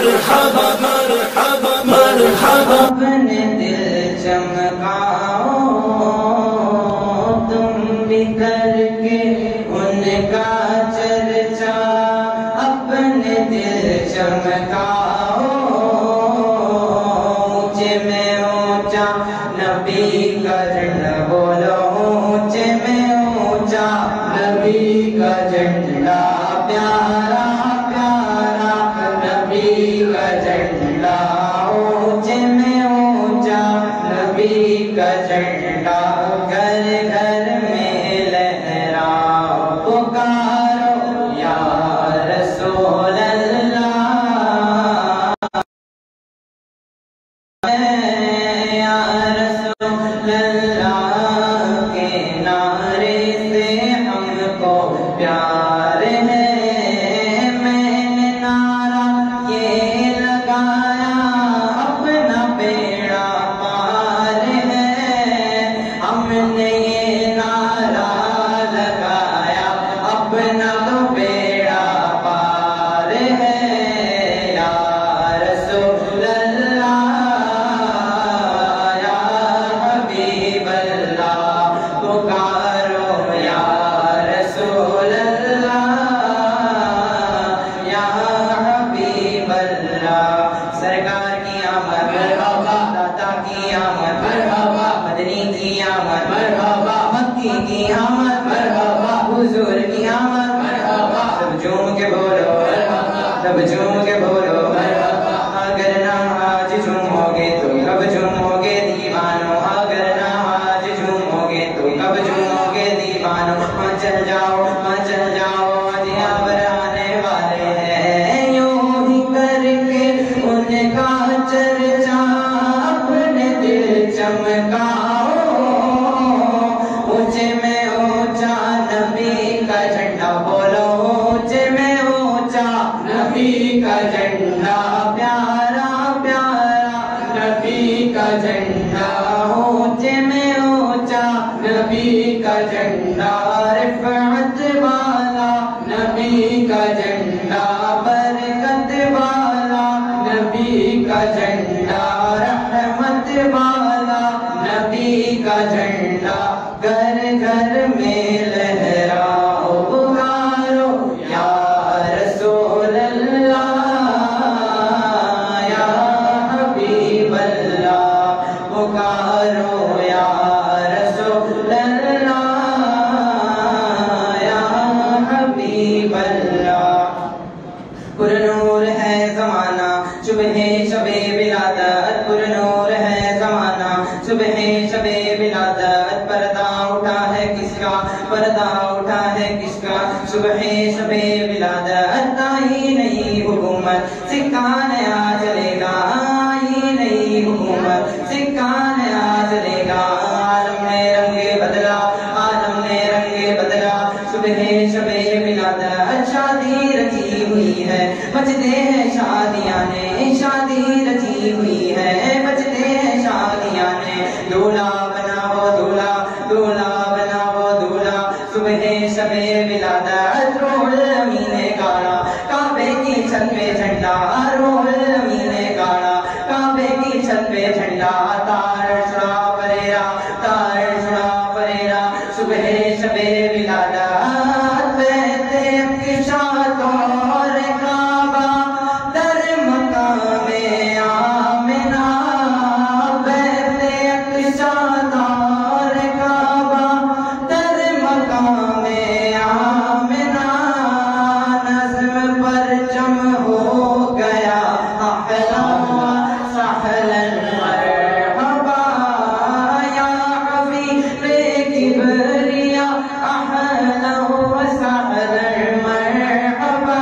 مرحبا مرحبا مرحبا اپنے دل چمکاؤ تم بھی کر کے ان کا چرچا، اپنے دل چمکاؤ اونچے میں اونچا نبی کا جھنڈا بولو، اونچے میں اونچا نبی کا جھنڈا، پیارا پیارا نبی کا جھنڈا، اونچے میں اونچا نبی کا جھنڈا، گھر گھر میں لہراؤ پکارو یا رسول اللہ، یا رسول اللہ کے نعرے سے ہم کو پیار ہے، میں نے نعرہ یہ لگایا اپنا بیڑا پار ہے، ہم نے یہ نعرہ لگایا اپنا تو بیڑا پار ہے، یا رسول اللہ یا حبیب اللہ، پکارو یا رسول اللہ یا حبیب اللہ، سرکار کی آمد مرحبا، داتا کی آمد مرحبا، مدنی کی آمد مرحبا، مکی کی آمد مرحبا، حضور کی آمد مرحبا، سب جھوم کے بولو مرحبا، سب جھوم کے بولو مرحبا، اگر نہ آج جھومو گے تو کب جھومو گے دیوانو، اگر نہ آج جھومو گے تو کب جھومو گے دیوانو، ہاں چل جاؤ ہاں چل جاؤ آج یہاں آنے والے ہیں، یوں ہی کر کے ان کا چرچا اپنے دل چمکاؤ، اونچے میں اونچا نبی کا جھنڈا بولو، اونچے میں اونچا نبی کا جھنڈا، پیارا پیارا نبی کا جھنڈا، اونچے میں اونچا نبی کا جھنڈا، رفعت والا نبی کا جھنڈا، برکت والا نبی کا جھنڈا، رحمت والا نبی کا جھنڈا، گھر گھر میں لہراؤ پکارو یا رسول اللہ یا حبیب اللہ، پکارو یا رسول اللہ یا حبیب اللہ، پر نور ہے زمانہ صبح شب ولادت، پر نور ہے زمانہ صبح شب ولادت، پردہ اٹھا ہے کس کا پردہ اٹھا ہے کس کا، صبح شب ولادت، آئی نئی حکومت سکہ نیا چلے گا، آئی نئی حکومت سکہ نیا چلے گا، عالم نے رنگ بدلا عالم نے رنگ بدلا، صبح شب ولادت، شادی رچی ہوئی ہے بچتے ہیں شادیاں نے، شادی رچی ہوئی ہے بچتے ہیں شادیاں نے، دولہا بناؤ دولہا دولہا بناؤ دولہا، صبح شب ولادت، روح الامین نے گاڑا کعبے کی چھت پہ جھنڈا، روح الامین نے گاڑا کعبے کی چھت پہ جھنڈا، تار چھڑا پریرا تار چھڑا پریرا، صبح شب ولادت، بہتے اکشاتوں اور کعبہ در مقام آمنہ، بہتے اکشاتوں اور کعبہ در مقام آمنہ، نظم پرچم ہو گیا احلا و سہلا مرحبا، یا حبیب کبریا احلا و سہلا مرحبا،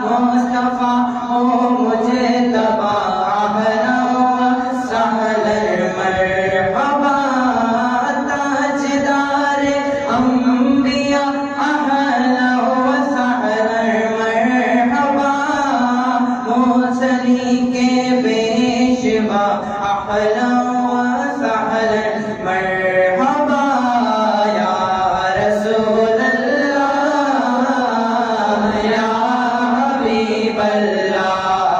مصطفیٰ ہو مجھے تبا احلا و سہلا مرحبا، تاجدار انبیاء احلا و سہلا مرحبا، موصلی کے پیشوا احلا و سہلا مرحبا، یا رسول اللہ یا حبیب اللہ،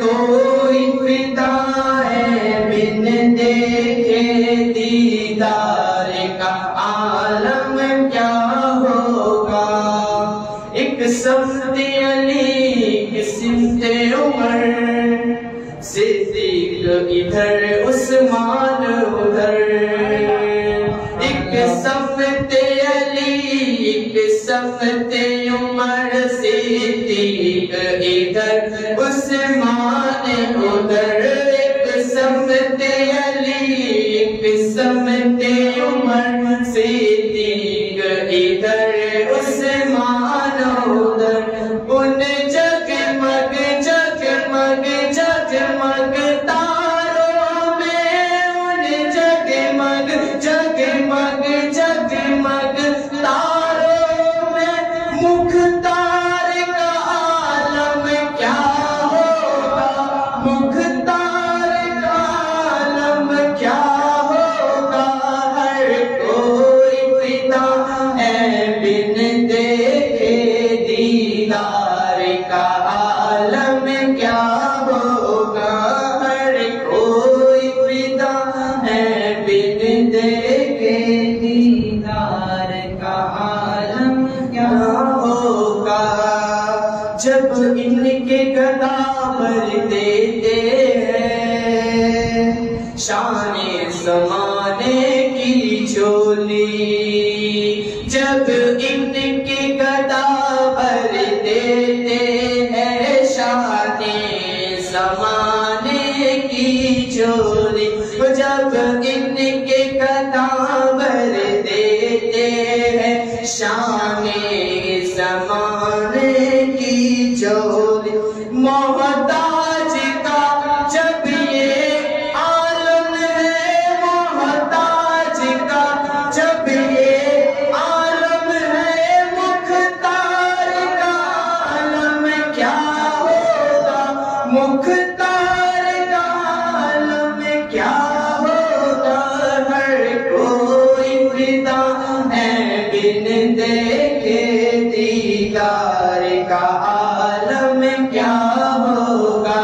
کوئی فدا ہے بن دیکھے دیدار کا عالم کیا ہوگا. ایک سمت علی ایک سمت عمر، صدیق ادھر عثمان ادھر. ایک سمت علی ایک سمت عمر، صدیق ادھر عثمان ادھر. ایک سمت علی ایک سمت عمر، صدیق ادھر عثمان ادھر. ان جگمگ جگمگ جگمگ تاروں میں، ان جگمگ جگمگ جگمگ تاروں میں، مختار کا عالم کیا ہوگا. مختار کا عالم کیا ہوگا. ہر کوئی فدا ہے بن دیکھے دیدار کا عالم کیا ہوگا. ہر کوئی فدا ہے بن دیکھے دیدار کا عالم کیا ہوگا. جب ان کے گدا بھر دیتے ہیں شان زمانے کی چولی. جب ان کے گدا بھر دیتے ہیں شان زمانے کی چولی. جب ان کے گدا بھر دیتے ہیں شان زمانے کی چولی. محتاج کا جب یہ عالم ہے، محتاج کا جب یہ عالم ہے، مختار کا عالم کیا ہوگا. مختار کا عالم کیا ہوگا. ہر کوئی فدا ہے بن دیکھے دیدار کا عالم کیا ہوگا.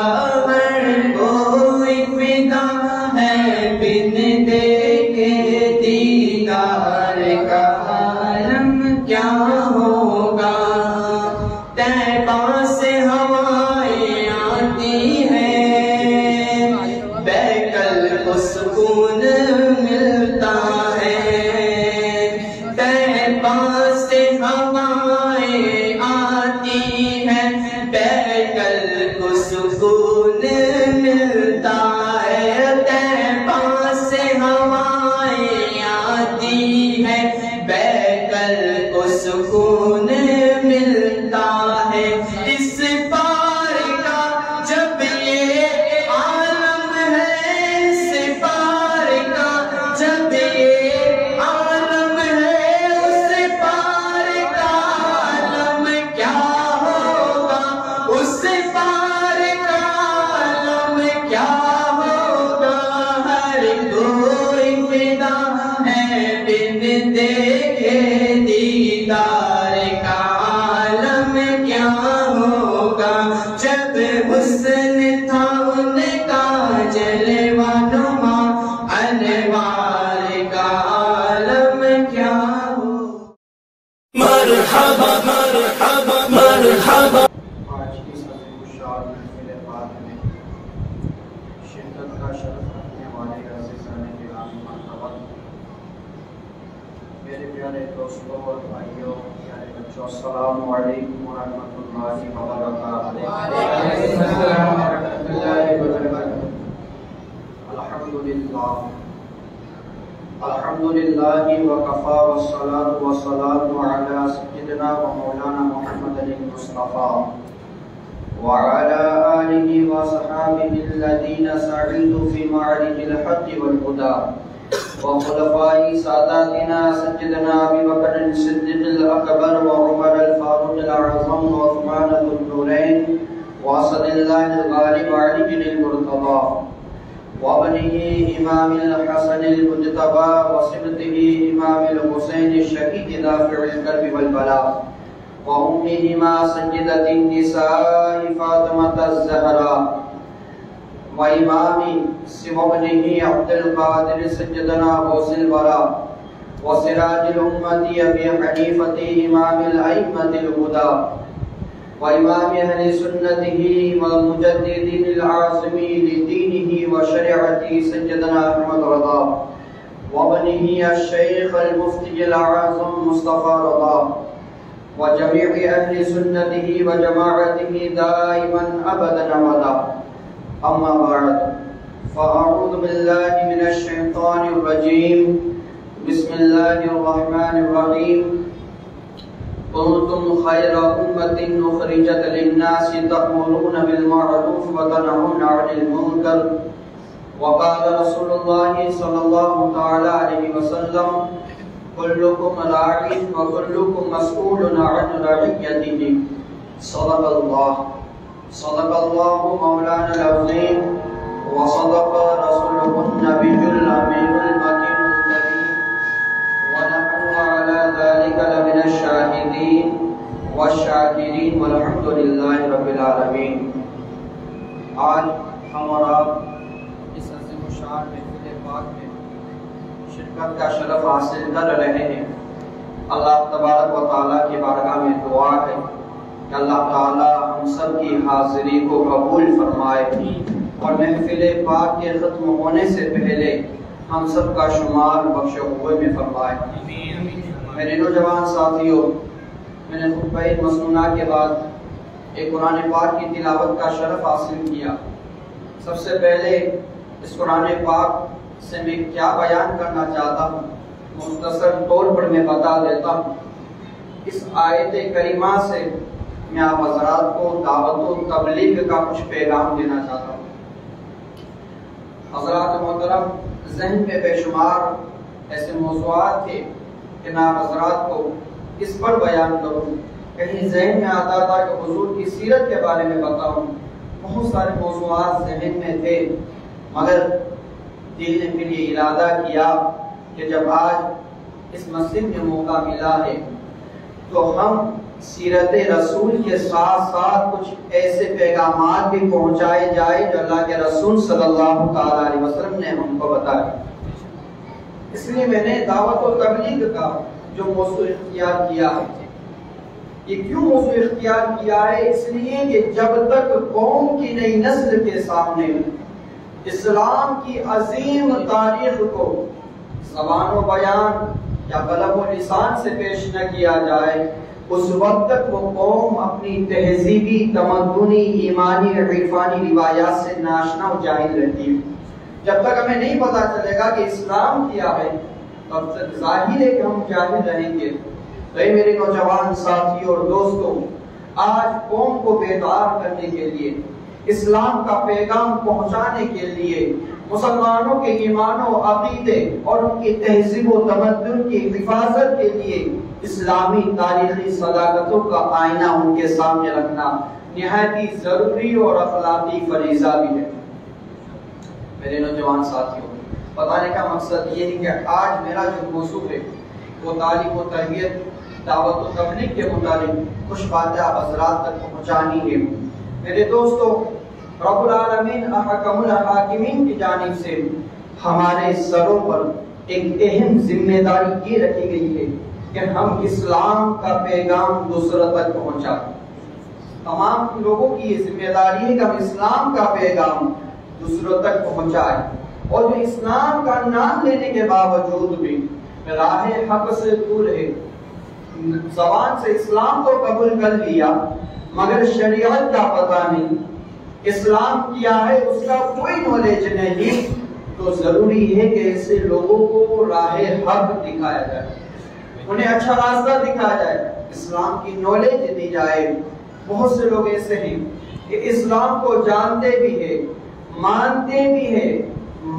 ہر کوئی فدا ہے بن دیکھے دیدار کا عالم کیا ہوگا. طیبہ سے ہوائیں آتی ہیں، بیکل کو سکون ملتا ہے. طیبہ سے ہوائیں آتی ہیں، بیکل کو سکون ملتا ہے. طیبہ سے ہوائیں آتی ہیں، بیکل کو سکون ملتا ہے. اس پار کا جب یہ عالم ہے، اس پار کا جب یہ عالم ہے، اس پار کا عالم کیا ہوگا. اس پار کا عالم کیا ہوگا. ہر کوئی فدا ہے بن دیکھے دیدار کا عالم کیا ہوگا. جب حسن تھا ان کا جلوہ نما، انوار کا عالم کیا ہوگا. مرحبا مرحبا مرحبا. آج کی سب خوشحال محفل پاک میں شرکت کا شرف رکھنے والے عزیزان گرامی مرحبا. میرے پیارے دوستوں اور بھائیوں، پیارے بچوں، السلام علیکم ورحمۃ اللہ وبرکاتہ. الحمدللہ وکفا والصلاة والسلام علی سیدنا و مولانا محمد المصطفیٰ وعلى آله وصحابه الذين سعدوا في معرج الحق والهدى وخلفاء ساداتنا سيدنا أبي بكر الصديق الأكبر وعمر الفاروق الأعظم وعثمان ذو النورين وأسد الله الغالب علي المرتضى وابنه إمام الحسن المجتبى وسبته إمام الحسين الشهيد دافع الكرب والبلاء وأمهما سيدة النساء فاطمة الزهراء وإمام سوابنه عبد القادر سيدنا غوث الورى وسراج الأمة أبي حنيفة إمام الأئمة الهدى وإمام أهل سنته والمجدد العاصم لدينه وشريعته سيدنا أحمد رضا وابنه الشيخ المفتي الأعظم مصطفى رضا وجميع أهل سنته وجماعته دائما أبدا أبدا. أما بعد فأعوذ بالله من الشيطان الرجيم. بسم الله الرحمن الرحيم. كنتم خير أمة أخرجت للناس تأمرون بالمعروف وتنهون عن المنكر. وقال رسول الله صلى الله تعالى عليه وسلم كلكم راع وكلكم مسؤول عن رعيته. صدق الله مولانا العظيم وصدق رسوله النبي الأمين المكين الكريم ونحن على ذلك لمن الشاهدين والشاكرين والحمد لله رب العالمين. آج ہم اور آپ اس عظیم الشان محفل پاک میں شرکت کا شرف حاصل کر رہے ہیں. اللہ تبارک و تعالیٰ کی بارگاہ میں دعا ہے کہ اللہ تعالیٰ ہم سب کی حاضری کو قبول فرمائے اور محفل پاک کے ختم ہونے سے پہلے ہم سب کا شمار بخش ہوئے میں فرمائے. میرے نوجوان ساتھیوں، میں نے خطبہ مسنونہ کے بعد ایک قرآن پاک کی تلاوت کا شرف حاصل کیا. سب سے پہلے اس قرآن پاک سے میں کیا بیان کرنا چاہتا ہوں مختصر طور پر میں بتا دیتا ہوں. اس آیت کریمہ سے میں آپ حضرات کو دعوت و تبلیغ کا کچھ پیغام دینا چاہتا ہوں. حضرات محترم، ذہن میں بے شمار ایسے موضوعات تھے کہ میں آپ حضرات کو اس پر بیان کروں. کہیں ذہن میں آتا تھا کہ حضور کی سیرت کے بارے میں بتاؤں. بہت سارے موضوعات ذہن میں تھے، مگر دل نے پھر یہ ارادہ کیا کہ جب آج اس مسجد میں موقع ملا ہے تو ہم سیرت رسول کے ساتھ ساتھ کچھ ایسے پیغامات بھی پہنچائے جائے جو اللہ کے رسول صلی اللہ علیہ وسلم نے ہم کو بتائے. اس لیے میں نے دعوت و تبلیغ کا جو موضوع اختیار کیا ہے. یہ کیوں موضوع اختیار کیا ہے؟ اس لیے کہ جب تک قوم کی نئی نسل کے سامنے اسلام کی عظیم تاریخ کو زبان و بیان یا قلم و لسان سے پیش نہ کیا جائے، اس وقت تک وہ قوم اپنی تہذیبی، تمدنی، ایمانی، عرفانی روایات سے ناشنا و جاہل رہتی ہے. جب تک ہمیں نہیں پتا چلے گا کہ اسلام کیا ہے تب تک ظاہر ہے کہ ہم جاہل رہیں گے. اے میرے نوجوان ساتھیوں اور دوستوں، آج قوم کو بیدار کرنے کے لیے، اسلام کا پیغام پہنچانے کے لیے، مسلمانوں کے ایمان و عقیدے اور ان کی تہذیب و تمدن کی حفاظت کے لیے اسلامی تاریخی صداقتوں کا آئینہ ان کے سامنے رکھنا نہایت ضروری اور اخلاقی فریضہ بھی ہے. میرے نوجوان ساتھیوں، بتانے کا مقصد یہ ہے کہ آج میرا جو موضوع ہے وہ تعلیم و تربیت، دعوت و تبلیغ کے متعلق کچھ باتیں آپ حضرات تک پہنچانی ہے. میرے دوستو، رب العالمین احکم الحاکمین کی جانب سے ہمارے سروں پر ایک اہم ذمہ داری یہ رکھی گئی ہے کہ ہم اسلام کا پیغام دوسروں تک پہنچائیں. تمام لوگوں کی یہ ذمہ داری ہے کہ ہم اسلام کا پیغام دوسروں تک پہنچائیں، اور جو اسلام کا نام لینے کے باوجود بھی راہ حق سے دور ہے. زبان سے اسلام کو قبول کر لیا مگر شریعت کا پتہ نہیں، اسلام کیا ہے اس کا کوئی نالج نہیں، تو ضروری ہے کہ ایسے لوگوں کو راہ حق دکھایا جائے، انہیں اچھا راستہ دکھایا جائے، اسلام کی نالج دی جائے. بہت سے لوگ ایسے ہیں کہ اسلام کو جانتے بھی ہیں، مانتے بھی ہیں،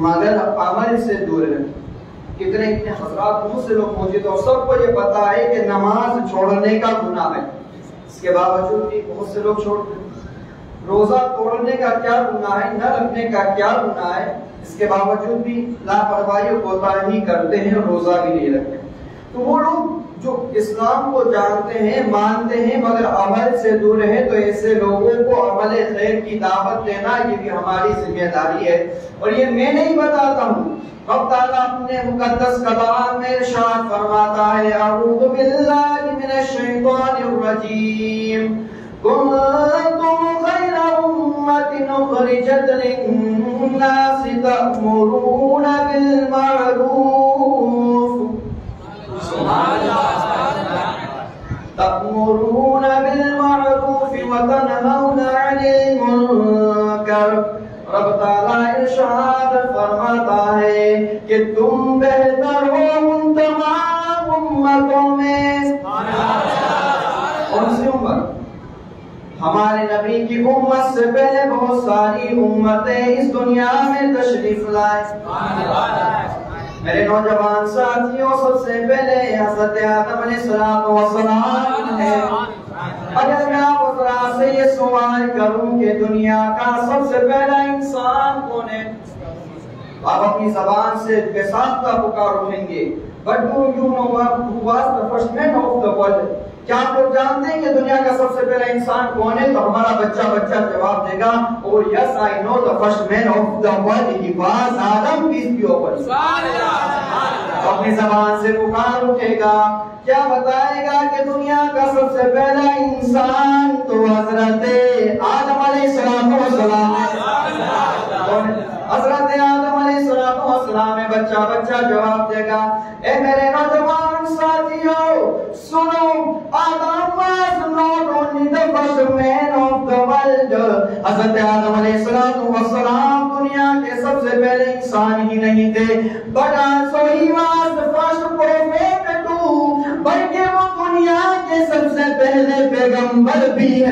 مگر عمل سے دور ہیں. کتنے حضرات، بہت سے لوگ موجود ہیں اور سب کو یہ پتا ہے کہ نماز چھوڑنے کا گناہ ہے، اس کے باوجود بھی بہت سے لوگ چھوڑتے ہیں. روزہ توڑنے کا کیا گناہ ہے، نہ رکھنے کا کیا گناہ ہے، اس کے باوجود بھی لاپرواہی و کوتاہی کرتے ہیں اور روزہ بھی نہیں رکھتے. تو وہ لوگ جو اسلام کو جانتے ہیں مانتے ہیں مگر عمل سے دور ہیں، تو ایسے لوگوں کو عمل خیر کی دعوت دینا یہ بھی ہماری ذمہ داری ہے۔ اور یہ میں نہیں بتاتا ہوں، رب تعالیٰ اپنے مقدس کلام میں ارشاد فرماتا ہے اعوذ باللہ من الشیطان الرجیم کنتم خیر امت اخرجت للناس تأمرون بالمعروف وتنهون عن المنکر۔ رب تعالیٰ ارشاد فرماتا ہے کہ تم بہتر ہو ان تمام امتوں میں۔ کون سی امت؟ ہمارے نبی کی امت سے پہلے بہت ساری امتیں اس دنیا میں تشریف لائے۔ میرے نوجوان ساتھیوں، سب سے پہلے حضرت آدم علیہ السلام ہے۔ اگر میں آپ حضرات سے یہ سوال کروں کہ دنیا کا سب سے پہلا انسان کون ہے، آپ اپنی زبان سے بے ساختہ پکار اٹھیں گے But do you know who was the first man of the world؟ کیا آپ لوگ جانتے ہیں کہ دنیا کا سب سے پہلا انسان کون ہے؟ تو ہمارا بچہ جواب دے گا اور yes I know the first man of the world he was Adam peace be upon him۔ اپنی زبان سے پکار اٹھے گا، کیا بتائے گا کہ دنیا کا سب سے پہلا انسان تو حضرت آدم علیہ السلام حضرت آدم علیہ السلام میں بچہ جواب دے گا۔ اے میرے نوجوان ساتھیوں سنو، آدم was not only the first man of the world، حضرت آدم علیہ السلام دنیا کے سب سے پہلے انسان ہی نہیں تھے، but also he was the first prophet too، بلکہ وہ دنیا کے سب سے پہلے پیغمبر بھی ہے۔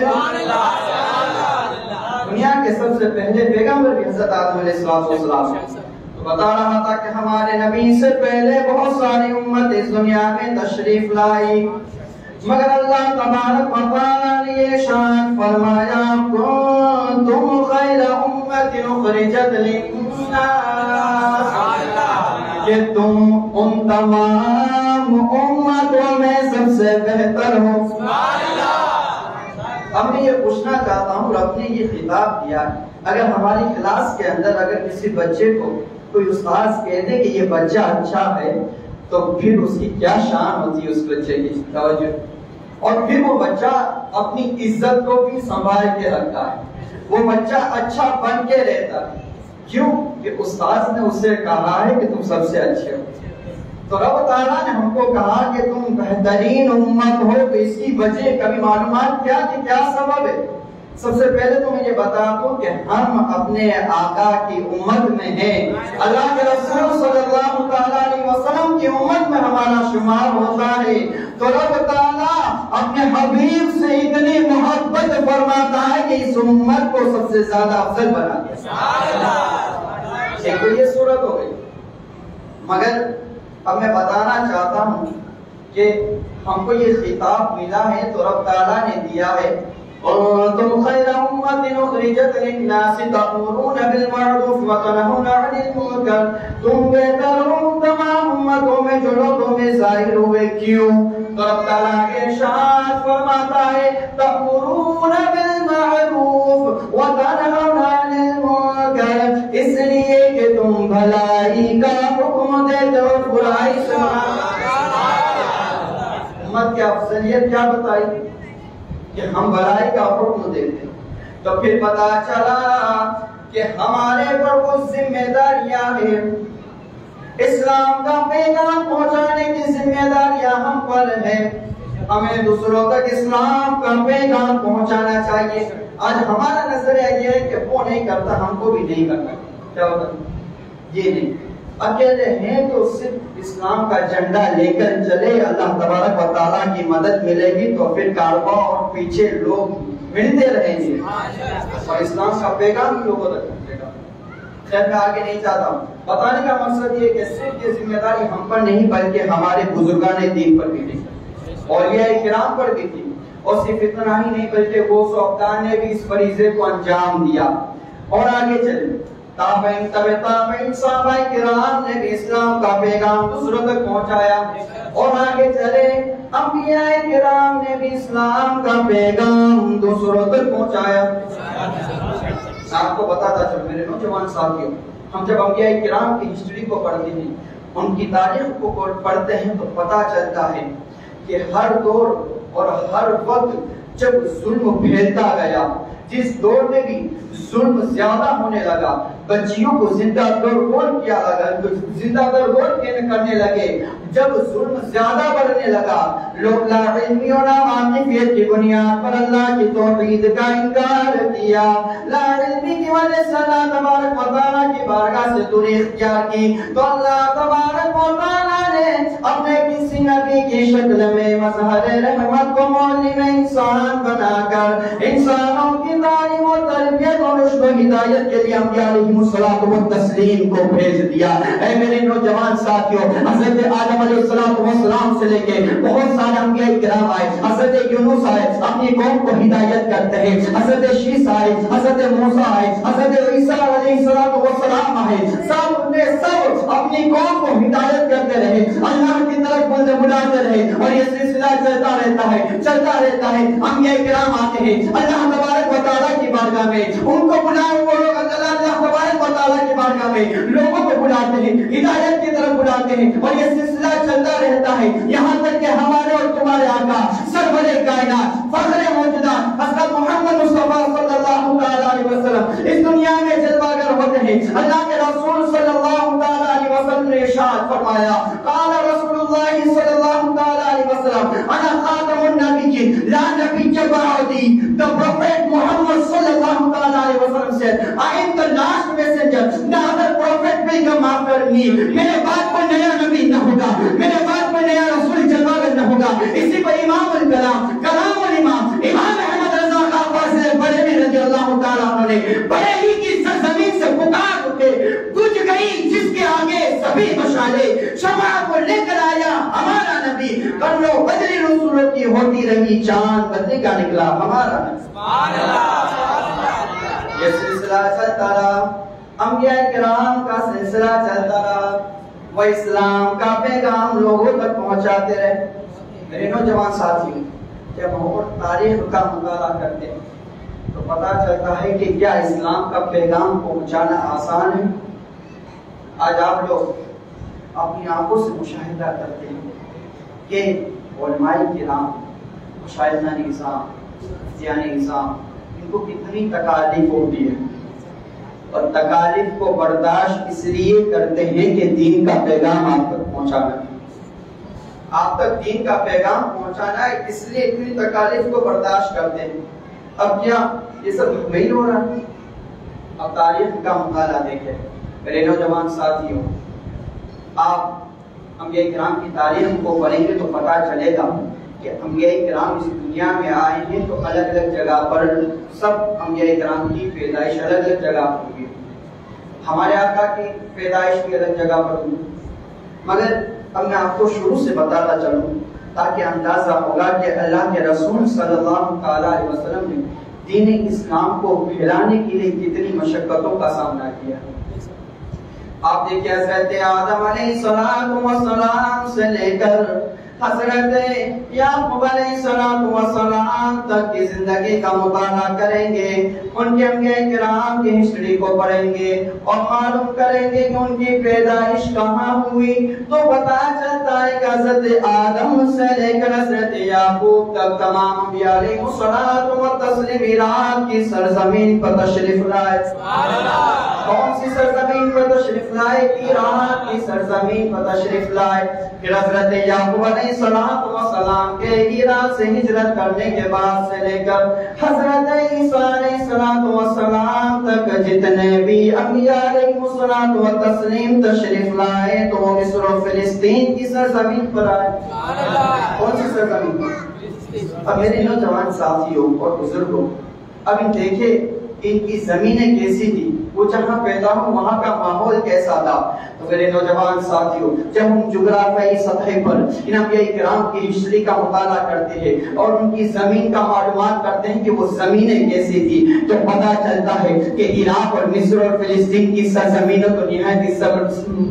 دنیا کے سب سے پہلے پیغمبر بھی حضرت آدم علیہ السلام۔ تو بتا رہا تھا کہ ہمارے نبی سے پہلے بہت ساری امت اس دنیا میں تشریف لائی، مگر اللہ تبارک و تعالیٰ نے ارشاد فرمایا تم خیر امت اخرجت للناس، کہ تم ان تمام امتوں میں سب سے بہتر ہو۔ اب میں یہ پوچھنا چاہتا ہوں، رب نے یہ خطاب کیا، اگر ہماری کلاس کے اندر اگر کسی بچے کو کوئی استاذ کہہ دے کہ یہ بچہ اچھا ہے تو پھر اس کی کیا شان ہوتی ہے اس بچے کی، توجہ، اور پھر وہ بچہ اپنی عزت کو بھی سنبھال کے رکھتا ہے، وہ بچہ اچھا بن کے رہتا ہے، کیوں کہ استاذ نے اس سے کہا ہے کہ تم سب سے اچھے ہو۔ تو رب تعالیٰ نے ہم کو کہا کہ تم بہترین امت ہو، تو اس کی وجہ کبھی معلومات کیا کہ کیا سبب ہے؟ سب سے پہلے تو میں یہ بتا دوں کہ ہم اپنے آقا کی امت میں ہیں، اللہ کے رسول صلی اللہ تعالیٰ علیہ وسلم کی امت میں ہمارا شمار ہوتا ہے، تو رب تعالیٰ اپنے حبیب سے اتنی محبت فرماتا ہے کہ اس امت کو سب سے زیادہ افضل بنا دیا۔ ایک تو یہ صورت ہو گئی، مگر اب میں بتانا چاہتا ہوں کہ ہم کو یہ خطاب ملا ہے تو رب تعالیٰ نے دیا ہے تم خیر امت اخرجت للناس تأمرون بالمعروف وتنهون عن المنکر، تم بہتر ہو تمام امتوں میں جو لوگوں میں ظاہر ہوئے، کیوں؟ تو رب تعالیٰ کے ارشاد فرماتا ہے تأمرون بالمعروف وتنهون عن المنکر، اس لیے کہ تم بھلائی کا حکم دیتے ہو برائی سے منع۔ امت کی افضلیت کیا بتائی کہ ہم بھلائی کا حکم دیتے ہیں، تو پھر پتا چلا کہ ہمارے پر کچھ ذمہ داریاں ہیں، اسلام کا پیغام پہنچانے کی ذمہ داریاں ہم پر ہیں، ہمیں دوسروں تک اسلام کا پیغام پہنچانا چاہیے۔ آج ہمارا نظریہ یہ ہے کہ وہ نہیں کرتا ہم کو بھی نہیں کرنا، کیا ہوتا ہے یہ نہیں، اکیلے ہیں تو صرف اسلام کا جھنڈا لے کر چلے، اللہ تبارک و تعالیٰ کی مدد ملے گی تو پھر کارواں اور پیچھے لوگ ملتے رہیں گے اور اسلام کا پیغام لوگوں تک پہنچے گا۔ خیر میں آگے نہیں چاہتا ہوں، بتانے کا مقصد یہ کہ صرف یہ ذمہ داری ہم پر نہیں بلکہ ہمارے بزرگان دین پر بھی تھی، اولیاء کرام پر بھی تھی، اور صرف اتنا ہی نہیں بلکہ غوث و اقدام نے بھی اس فریضے کو انجام دیا۔ اور آگے چلیں، تابعین صحابہ کرام نے بھی اسلام کا پیغام دوسروں تک پہنچایا، اور آگے چلے انبیاء کرام نے بھی اسلام کا پیغام دوسروں تک پہنچایا۔ آپ کو بتاتا چلو میرے نوجوان ساتھیوں، ہم جب انبیاء کرام کی ہسٹری کو پڑھتے ہیں، ان کی تاریخ کو پڑھتے ہیں تو پتہ چلتا ہے کہ ہر دور اور ہر وقت جب ظلم پھیلتا گیا، جس دور میں بھی ظلم زیادہ ہونے لگا، بچیوں کو زندہ درگور کیا لگا، زندہ درگور کرنے لگے، جب ظلم زیادہ بڑھنے لگا، لوگ لا علمی اور نامعرفیت کی بنیاد پر اللہ کی توحید کا انکار کیا، لا علمی کی وجہ سے اللہ تبارک و تعالیٰ کی بارگاہ سے دوری اختیار کی، تو اللہ تبارک و تعالیٰ نے اپنے کسی نبی کی شکل میں مظہر رحمت کو معلم انسان بنا کر انسانوں کی تعلیم و تربیت اور رشد و ہدایت کے لیے انبیاء علیہ الصلوۃ والتسلیم کو بھیج دیا۔ اے میرے نوجوان ساتھیوں، حضرت آدم علیہ السلام سے لے کے بہت سارے انبیاء کرام آئے، حضرت یونس آئے اپنی قوم کو ہدایت کرتے ہیں، حضرت شیس آئے، حضرت موسیٰ آئے، حضرت عیسیٰ علیہ السلام آئے، سب نے سب اپنی قوم کو ہدایت کرتے رہے، اللہ کی طرف بلاتے رہے، اور یہ سلسلہ چلتا رہتا ہے۔ انبیاء کرام آتے ہیں اللہ تبارک و تعالیٰ کی بارگاہ میں، ان کو بلائے وہ لوگ اللہ تبارک و تعالیٰ کی بارگاہ میں لوگوں کو بلاتے ہیں، ہدایت کی طرف بلاتے ہیں، اور یہ سلسلہ چلتا رہتا ہے یہاں تک کہ ہمارے اور تمہارے آقا سرور کائنات فخر موجودات حضرت محمد مصطفیٰ صلی اللہ علیہ وسلم اس دنیا میں جلوہ گر ہوتے ہیں۔ اللہ کے رسول صلی اللہ علیہ وسلم نے ارشاد فرمایا، قال رسول اللہ صلی اللہ علیہ وسلم انا خاتم النبیین لا نبی بعدی۔ The Prophet Muhammad صلی اللہ علیہ وسلم said, I am the last messenger, no other prophet will come after me۔ میرے بعد کوئی نیا نبی نہ ہوگا، میرے بعد کوئی نیا رسول جلوہ گر نہ ہوگا۔ اسی پر امام الکلام کلام الامام امام احمد رضا خان سے بڑے بھی رضی اللہ تعالیٰ عنہ نے بڑے ہی کی سرزمین سے پکار اٹھے، بجھ گئی جس کے آگے سبھی مشعلیں، شمع کو لے کر آیا ہمارا نبی، کرنو بدری رسولت کی ہوتی رہی، چاند بدری کا نکلا ہمارا نبی۔ یہ سلسلہ چلتا رہا، انبیاء کرام کا سلسلہ چلتا رہا، وہ اسلام کا پیغام لوگوں تک پہنچاتے رہے۔ میرے نوجوان ساتھی، جب ہم تاریخ کا مطالعہ کرتے ہیں تو پتہ چلتا ہے کہ کیا اسلام کا پیغام پہنچانا آسان ہے؟ آج آپ لوگ اپنی آنکھوں سے مشاہدہ کرتے ہیں کہ علماء کرام، مشاہدہ نظام، ذہنی نظام، ان کو کتنی تکالیف ہوتی ہے، اور تکالیف کو برداشت اس لیے کرتے ہیں کہ دین کا پیغام آپ تک پہنچانا ہے، آپ تک دین کا پیغام پہنچانا ہے، اس لیے اتنی تکالیف کو برداشت کرتے ہیں۔ اب کیا یہ سب نہیں ہو رہا؟ اب تاریخ کا مطالعہ دیکھیں میرے نوجوان ساتھیوں، آپ انبیاء کرام کی تاریخ کو پڑھیں گے تو پتہ چلے گا کہ انبیاء کرام اس دنیا میں آئے ہیں تو الگ الگ جگہ پر سب انبیاء کرام کی پیدائش الگ الگ جگہ پر ہوئی، ہمارے آقا کی پیدائش بھی الگ جگہ پر ہوئی، مگر اب میں آپ کو شروع سے بتاتا چلوں تاکہ اندازہ ہوگا کہ اللہ کے رسول صلی اللہ علیہ وسلم نے دین اسلام کو پھیلانے کے لیے کتنی مشقتوں کا سامنا کیا۔ آپ دیکھیں حضرت آدم علیہ السلام سے لے کر حضرت یعقوب علیہ السلام تک کی زندگی کا مطالعہ کریں گے، ان کے انبیاء کرام کی ہسٹری کو پڑھیں گے اور معلوم کریں گے کہ ان کی پیدائش کہاں ہوئی، تو پتہ چلتا ہے کہ حضرت آدم سے لے کر حضرت یعقوب تک تمام انبیاء علیہ السلام عراق کی سرزمین پر تشریف لائے۔ کون سی سرزمین پر تشریف لائے؟ عراق کی سرزمین پر تشریف لائے۔ پھر حضرت یعقوب علیہ السلام کے عراق سے ہجرت کرنے کے بعد سے لے کر حضرت عیسیٰ علیہ السلام تک جتنے بھی انبیاء علیہ السلام تشریف لائے تو وہ مصر و فلسطین کی سرزمین پر آئے۔ کون سی سرزمین پر؟ اب میرے نوجوان ساتھیوں اور بزرگوں، اب دیکھیں ان کی زمینیں کیسی تھی، وہ جہاں پیدا ہوں وہاں کا ماحول کیسا تھا؟ تو میرے نوجوان ساتھیوں، جب ہم جغرافیائی سطح پر انبیاء کرام کی ہسٹری کا مطالعہ کرتے ہیں اور ان کی زمین کا معلومات کرتے ہیں کہ وہ زمینیں کیسی تھی، تو پتہ چلتا ہے کہ عراق اور مصر اور فلسطین کی سرزمینوں تو نہایت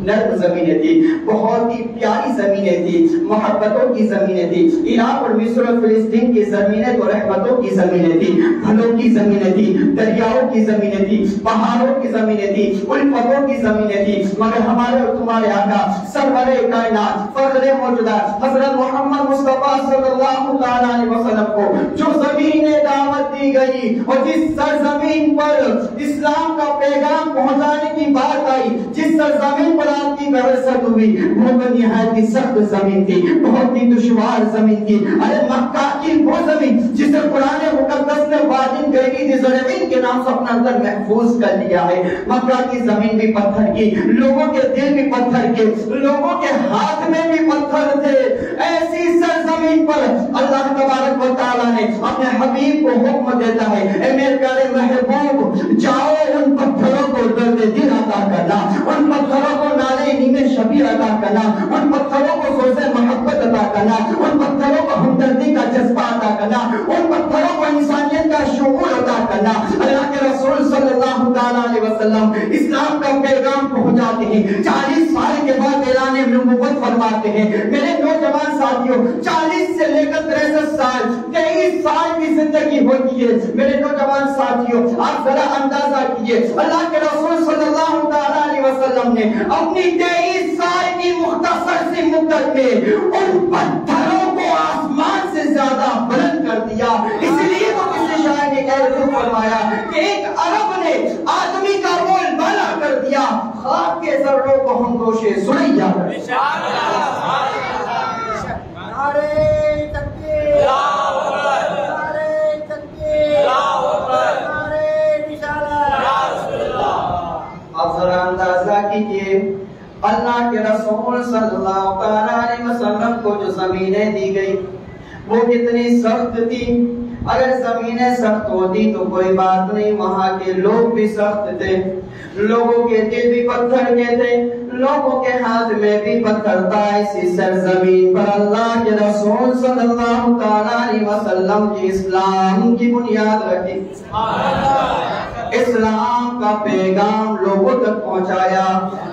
نرم زمینیں تھی، بہت ہی پیاری زمینیں تھی، محبتوں کی زمینیں تھی۔ عراق اور مصر اور فلسطین کی زمینیں تو رحمتوں کی زمینیں تھی، پھلوں کی زمینیں تھی، دریاؤں کی زمینیں تھی، پہاڑوں کی زمینیں تھی، الفتوں کی زمینیں تھی، مگر ہمارے اور تمہارے آقا سرور کائنات فخر موجودات حضرت محمد مصطفیٰ صلی اللہ تعالی علیہ وسلم کو جو زمین دعوت دی گئی اور جس سرزمین پر اسلام کا پیغام پہنچانے کی بات آئی، جس سرزمین پر آپ کی بعثت ہوئی، وہ نہایت ہی سخت زمین تھی، بہت ہی دشوار زمین تھی۔ ارے مکہ کی وہ زمین جسے قرآن مقدس نے وادی گیری دی زرعین کے نام سے اپنا اندر محفوظ کر لیا ہے۔ مکہ کی زمین بھی پتھر کی، لوگوں کے دل بھی پتھر کے، لوگوں کے ہاتھ میں بھی پتھر تھے۔ ایسی سرزمین پر اللہ تبارک و تعالیٰ نے اپنے حبیب کو حکم دیتا ہے، اے میرے پیارے محبوب، جاؤ ان پتھروں کو درد دل عطا کرنا، ان پتھروں کو نالے نیمے شبیر عطا کرنا، ان پتھروں کو سوز محبت عطا کرنا، ان پتھروں کو ہمدردی کا جذبہ عطا کرنا، ان پتھروں کو انسانیت کا شعور عطا کرنا۔ اللہ کے رسول صلی اللہ علیہ وسلم اسلام کا پیغام پہنچاتے ہیں، 40 سال کے بعد اعلان نبوت فرماتے ہیں۔ میرے نوجوان ساتھیوں، 40 سے لے کر 63 سال 23 سال کی زندگی ہوتی ہے۔ میرے نوجوان ساتھیوں، آپ ذرا اندازہ کیجئے، اللہ کے رسول صلی اللہ علیہ وسلم نے اپنی 23 سال کی مختصر سی مدت میں ان پتھروں کو آسمان سے زیادہ بلند کر دیا۔ اس لیے تو کسی شاعر نے فرمایا کہ ایک عرب نے آدمی کا بول بالا کر دیا، خاک کے ذروں کو ہم دوشے سریا کر دیا۔ نعرہ تکبیر، اللہ اکبر، نعرہ تکبیر، اللہ اکبر، نعرہ رسالت، یا رسول اللہ۔ آپ ذرا اندازہ کیجئے، اللہ کے رسول صلی اللہ علیہ وسلم کو جو زمینیں دی گئی وہ کتنی سخت تھی۔ اگر زمینیں سخت ہوتی تو کوئی بات نہیں، وہاں کے لوگ بھی سخت تھے، لوگوں کے دل بھی پتھر کے تھے، لوگوں کے ہاتھ میں بھی پتھر تھا۔ اسی سرزمین پر اللہ کے رسول صلی اللہ علیہ وسلم کی اسلام کی بنیاد رکھی، اسلام کا پیغام لوگوں تک پہنچایا۔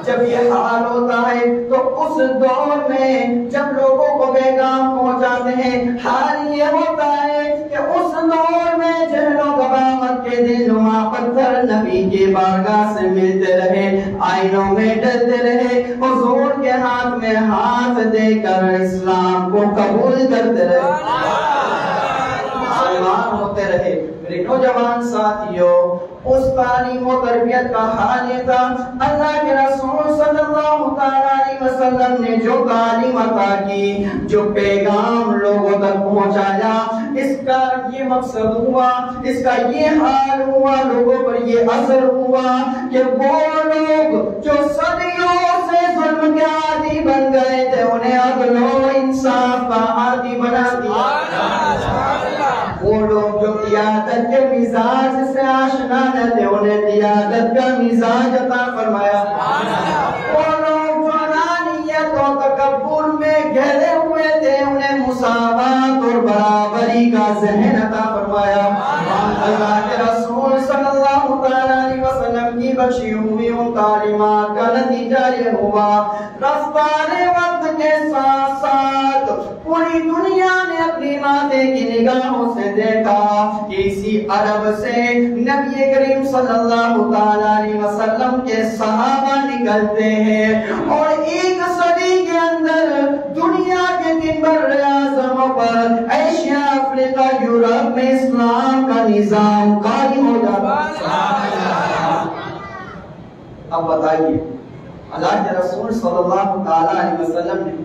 جب یہ حال ہوتا ہے تو اس دور میں جب لوگوں کو پیغام پہنچاتے ہیں، حال یہ ہوتا ہے کہ اس دور میں جہل و غباوت کے دلنما پتھر نبی کی بارگاہ سے ملتے رہے، آئینوں میں ڈلتے رہے، حضور کے ہاتھ میں ہاتھ دے کر اسلام کو قبول کرتے رہے، مسلمان ہوتے رہے۔ میرے نوجوان ساتھیوں، اس تعلیم و تربیت کا حال یہ تھا، اللہ کے رسول صلی اللہ علیہ وسلم نے جو تعلیم عطا کی، جو پیغام لوگوں تک پہنچایا، اس کا یہ مقصد ہوا، اس کا یہ حال ہوا، لوگوں پر یہ اثر ہوا کہ وہ لوگ جو صدیوں سے ظلم کے عادی بن گئے تھے، انہیں عدل و انصاف کا عادی بنا دیا۔ وہ لوگ جو قیادت کے مزاج سے آشنا نہ تھے، انہیں قیادت کا مزاج عطا فرمایا۔ وہ لوگ جو انانیت و تکبر میں گھرے ہوئے تھے، انہیں مساوات اور برابری کا ذہن عطا فرمایا۔ اللہ کے رسول صلی اللہ علیہ وسلم کی بخشی ہوئی ان تعلیمات کا نتیجہ یہ ہوا، رفتار وقت کے ساتھ ساتھ پوری دنیا نے اپنی ماتے کی نگاہوں سے دیکھا کہ اسی عرب سے نبی کریم صلی اللہ علیہ وسلم کے صحابہ نکلتے ہیں، اور ایک صدی کے اندر دنیا کے 3 براعظموں پر ایشیا، افریقہ، یورپ میں اسلام کا نظام قائم ہو جاتا۔ اب بتائیے، اللہ کے رسول صلی اللہ علیہ وسلم نے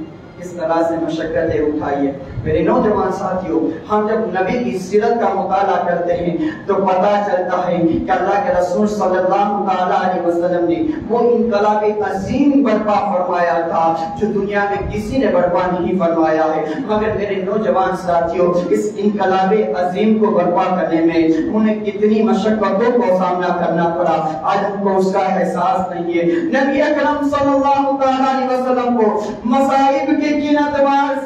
اس طرح سے مشقتیں اٹھائیے۔ میرے نوجوان ساتھیوں، ہم جب نبی کی سیرت کا مطالعہ کرتے ہیں تو پتہ چلتا ہے کہ اللہ کے رسول صلی اللہ علیہ وسلم نے وہ انقلاب عظیم برپا فرمایا تھا جو دنیا میں کسی نے برپا نہیں فرمایا ہے۔ مگر میرے نوجوان ساتھیوں، اس انقلاب عظیم کو برپا کرنے میں انہیں کتنی مشقتوں کو سامنا کرنا پڑا، آج ہم کو اس کا احساس نہیں ہے۔ نبی اکرم صلی اللہ علیہ وسلم کو مصائب کے کینہ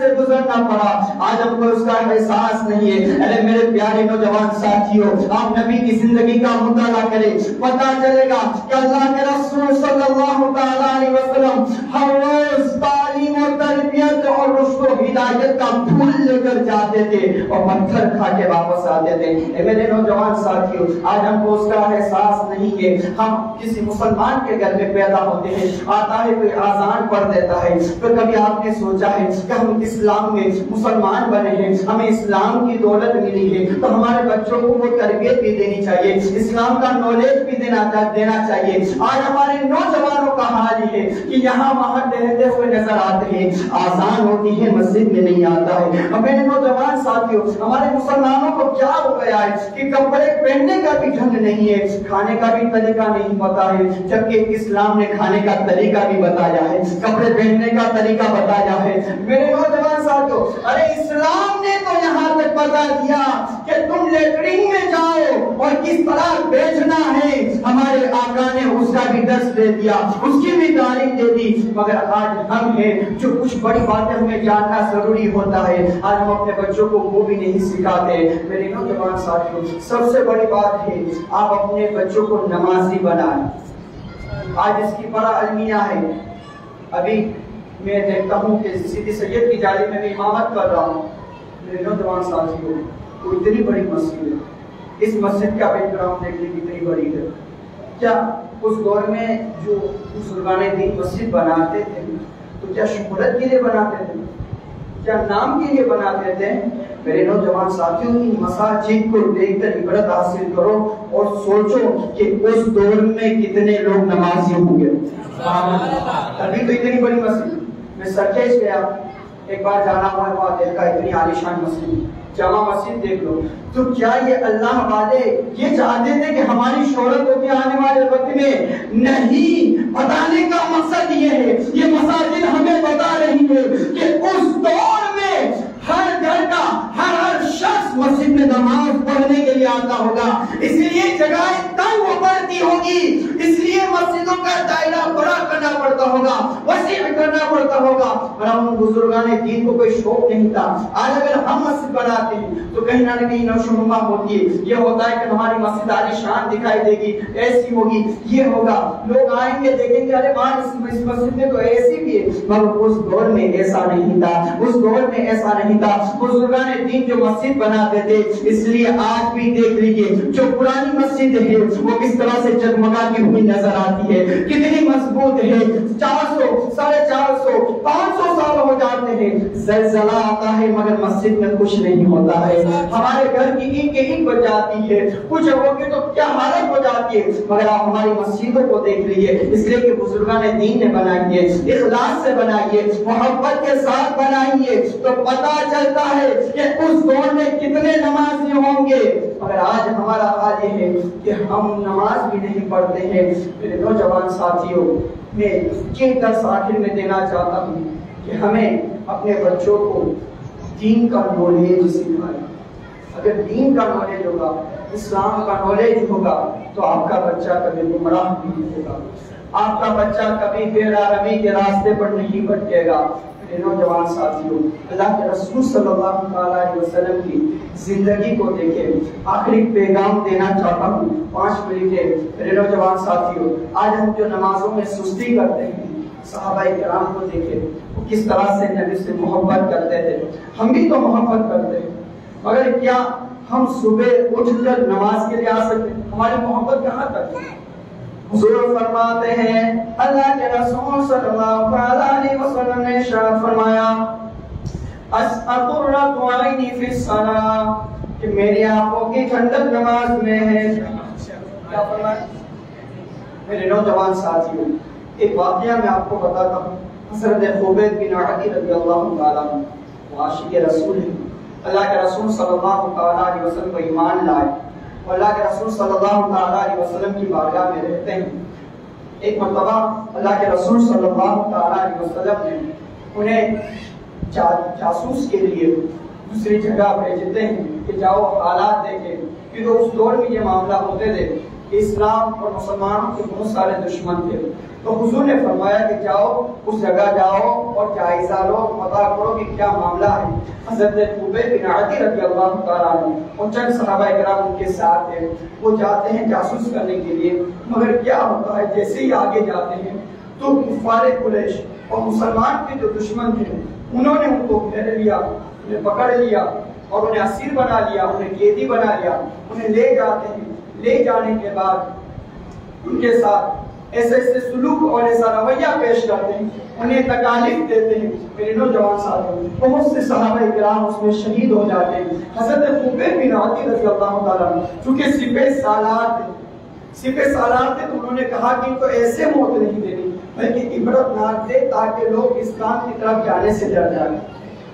سے گزرنا پڑا، آج ہم کو اس کا احساس نہیں ہے۔ ارے میرے پیارے نوجوان ساتھیوں، آپ نبی کی زندگی کا مطالعہ کریں، پتہ چلے گا کہ اللہ کے رسول صلی اللہ علیہ وسلم ہر روز تعلیم و تربیت اور رشد و ہدایت کا پھول لے کر جاتے تھے اور پتھر کھا کے واپس آتے تھے۔ اے میرے نوجوان ساتھیوں، آج ہم کو اس کا احساس نہیں ہے۔ ہم کسی مسلمان کے گھر میں پیدا ہوتے ہیں، آتا ہے کوئی آذان پڑھ دیتا ہے، تو کبھی آپ نے سوچا ہے کہ ہم اسلام میں مسلمان بنے ہیں، ہمیں اسلام کی دولت ملی ہے تو ہمارے بچوں کو وہ تربیت بھی دینی چاہیے، اسلام کا نالج بھی دینا چاہیے۔ آج ہمارے نوجوانوں کا حال یہ ہے کہ یہاں وہاں ٹہلتے ہوئے نظر آتے ہیں، آذان ہوتی ہے مسجد میں نہیں آتا ہے۔ اب میرے نوجوان ساتھیوں، ہمارے مسلمانوں کو کیا ہو گیا ہے کہ کپڑے پہننے کا بھی ڈھنگ نہیں ہے، کھانے کا بھی طریقہ نہیں پتا ہے، جبکہ اسلام نے کھانے کا طریقہ بھی بتایا ہے، کپڑے پہننے کا طریقہ بتایا ہے۔ میرے نوجوان ساتھیوں، ارے اسلام نے تو یہاں تک بتا دیا کہ تم لیٹرین میں جاؤ اور کس طرح بیچنا ہے، ہمارے آقا نے اس کا بھی درس دے دیا، اس کی بھی تعلیم دے دی۔ مگر آج ہم ہیں جو کچھ بڑی باتیں ہمیں جاننا ضروری ہوتا ہے، آج ہم اپنے بچوں کو وہ بھی نہیں سکھاتے۔ میرے نوجوان ساتھیوں، سب سے بڑی بات ہے آپ اپنے بچوں کو نمازی بنائیں۔ آج اس کی بڑا المیہ ہے۔ ابھی میں دیکھتا ہوں کہ سیدی سید کی جالی میں بھی امامت کر رہا ہوں۔ میرے نوجوان ساتھیوں، وہ اتنی بڑی مسجد ہے، اس مسجد کا بیک گراؤنڈ دیکھنے کتنی بڑی ہے۔ کیا اس دور میں جو بزرگان دین مسجد بناتے تھے تو کیا شہرت کے لیے بناتے تھے، کیا نام کے لیے بناتے تھے؟ میرے نوجوان ساتھیوں، ان مساجد کو دیکھ کر عبرت حاصل کرو اور سوچو کہ اس دور میں کتنے لوگ نمازی ہوں گے۔ ابھی تو اتنی بڑی مسجد، میں سرکیش گیا ایک بار جانا ہوا ہے، وہاں دیکھا اتنی عالیشان مسجد، جامع مسجد دیکھ لو۔ تو کیا یہ اللہ والے یہ چاہتے تھے کہ ہماری شہرت ہوگی آنے والے وقت میں؟ نہیں، بتانے کا مقصد یہ ہے، یہ مساجد ہمیں بتا رہی ہے کہ اس دور میں ہر گھر کا ہر شخص مسجد میں نماز پڑھنے کے لیے آتا ہوگا، اس لیے جگہیں تنگ پڑتی ہوگی، اس لیے مسجدوں کا دائرہ بڑا کرنا پڑتا ہوگا، وسیع کرنا پڑتا ہوگا۔ اور ہم بزرگان دین کو کوئی شوق نہیں تھا۔ آج اگر ہم مسجد بناتے ہیں تو کہیں نہ کہیں نشوونما ہوتی ہے، یہ ہوتا ہے کہ ہماری مسجد عالی شان دکھائی دے گی، ایسی ہوگی، یہ ہوگا، لوگ آئیں گے دیکھیں گے ارے وہاں اس مسجد میں تو ایسی بھی ہے۔ مگر اس دور میں ایسا نہیں تھا، اس دور میں ایسا نہیں تھا۔ بزرگان دین جو مسجد بناتے تھے، اس لیے آج بھی دیکھ لیجیے جو پرانی مسجد ہے وہ کس طرح سے جگمگاتی ہوئی نظر آتی ہے، کتنی مضبوط ہے۔ 400 450 500 سال ہو جاتے ہیں، زلزلہ آتا ہے مگر مسجد میں کچھ نہیں ہوتا ہے۔ ہمارے گھر کی اینٹ کے اینٹ بچ جاتی ہے، کچھ ہوگی تو کیا حالت ہو جاتی ہے، مگر آپ ہماری مسجدوں کو دیکھ لیجیے، اس لیے کہ بزرگان دین نے بنائی ہے، اخلاص سے بنائی ہے، محبت کے ساتھ بنائی ہے، تو پتہ چلتا ہے کہ اس دور میں کتنے نمازی ہوں گے۔ مگر آج ہمارا حال یہ ہے کہ ہم نماز بھی نہیں پڑھتے ہیں۔ میرے نوجوان ساتھیوں، میں یہ درس آخر میں دینا چاہتا ہوں کہ ہمیں اپنے بچوں کو دین کا نالج سکھائیں۔ اگر دین کا نالج ہوگا، اسلام کا نالج ہوگا تو آپ کا بچہ کبھی گمراہ نہیں ہوگا، آپ کا بچہ کبھی بے راہی کے راستے پر نہیں بھٹکے گا۔ میرے نوجوان ساتھیوں، اللہ کے رسول صلی اللہ علیہ وسلم کی زندگی کو دیکھیں، آخری پیغام دینا چاہتا ہوں 5 منٹ کے۔ میرے نوجوان ساتھیوں، آج ہم جو نمازوں میں سستی کرتے ہیں، صحابہ کرام کو دیکھیں وہ کس طرح سے نبی سے محبت کرتے تھے، ہم بھی تو محبت کرتے ہیں، مگر کیا ہم صبح اٹھ کر نماز کے لیے آ سکتے ہیں؟ ہماری محبت کہاں تک ہے؟ حضور فرماتے ہیں، اللہ کے رسول صلی اللہ علیہ وسلم نے ارشاد فرمایا، قرۃ عینی فی الصلاۃ، کہ میری آنکھوں کی ٹھنڈک نماز میں ہے۔ کیا فرمایا؟ میرے نوجوان ساتھیوں، ایک واقعہ میں آپ کو بتاتا ہوں۔ حضرت خبیب بن عدی رضی اللہ تعالیٰ عنہ عاشق رسول ہیں، اللہ کے رسول صلی اللہ تعالیٰ علیہ وسلم کو ایمان لائے اور اللہ کے رسول صلی اللہ تعالیٰ علیہ وسلم کی بارگاہ میں رہتے ہیں۔ ایک مرتبہ اللہ کے رسول صلی اللہ تعالیٰ علیہ وسلم نے انہیں جاسوس کے لیے دوسری جگہ بھیجتے ہیں کہ جاؤ حالات دیکھیں، کیونکہ اس دور میں یہ معاملہ ہوتے تھے کہ اسلام اور مسلمانوں کے بہت سارے دشمن تھے، تو حضور نے فرمایا کہ جاؤ اس جگہ جاؤ اور جائزہ لو، پتہ کرو کہ کیا معاملہ ہے۔ حضرت خبیب بن عدی رضی اللہ تعالیٰ عنہ اور چند صحابہ کرام ان کے ساتھ ہیں، وہ جاتے ہیں جاسوس کرنے کے لیے، مگر کیا ہوتا ہے جیسے ہی آگے جاتے ہیں تو کفار قریش اور مسلمان کے جو دشمن تھے انہوں نے ان کو گھیر لیا، انہیں پکڑ لیا اور انہیں اسیر بنا لیا، انہیں قیدی بنا لیا، انہیں لے جاتے ہیں۔ لے جانے کے بعد ان کے ساتھ ایسے ایسے سلوک اور ایسا رویہ پیش کرتے ہیں، انہیں تکالیف دیتے ہیں۔ میرے نوجوان ساتھیوں، بہت سے صحابہ کرام اس میں شہید ہو جاتے ہیں۔ حضرت خبیب بن عدی رضی اللہ تعالیٰ عنہ چونکہ سپہ سالار تھے تو انہوں نے کہا کہ ان کو ایسے موت نہیں دینی بلکہ عبرتناک دے تاکہ لوگ اسلام کی طرف جانے سے ڈر جائیں۔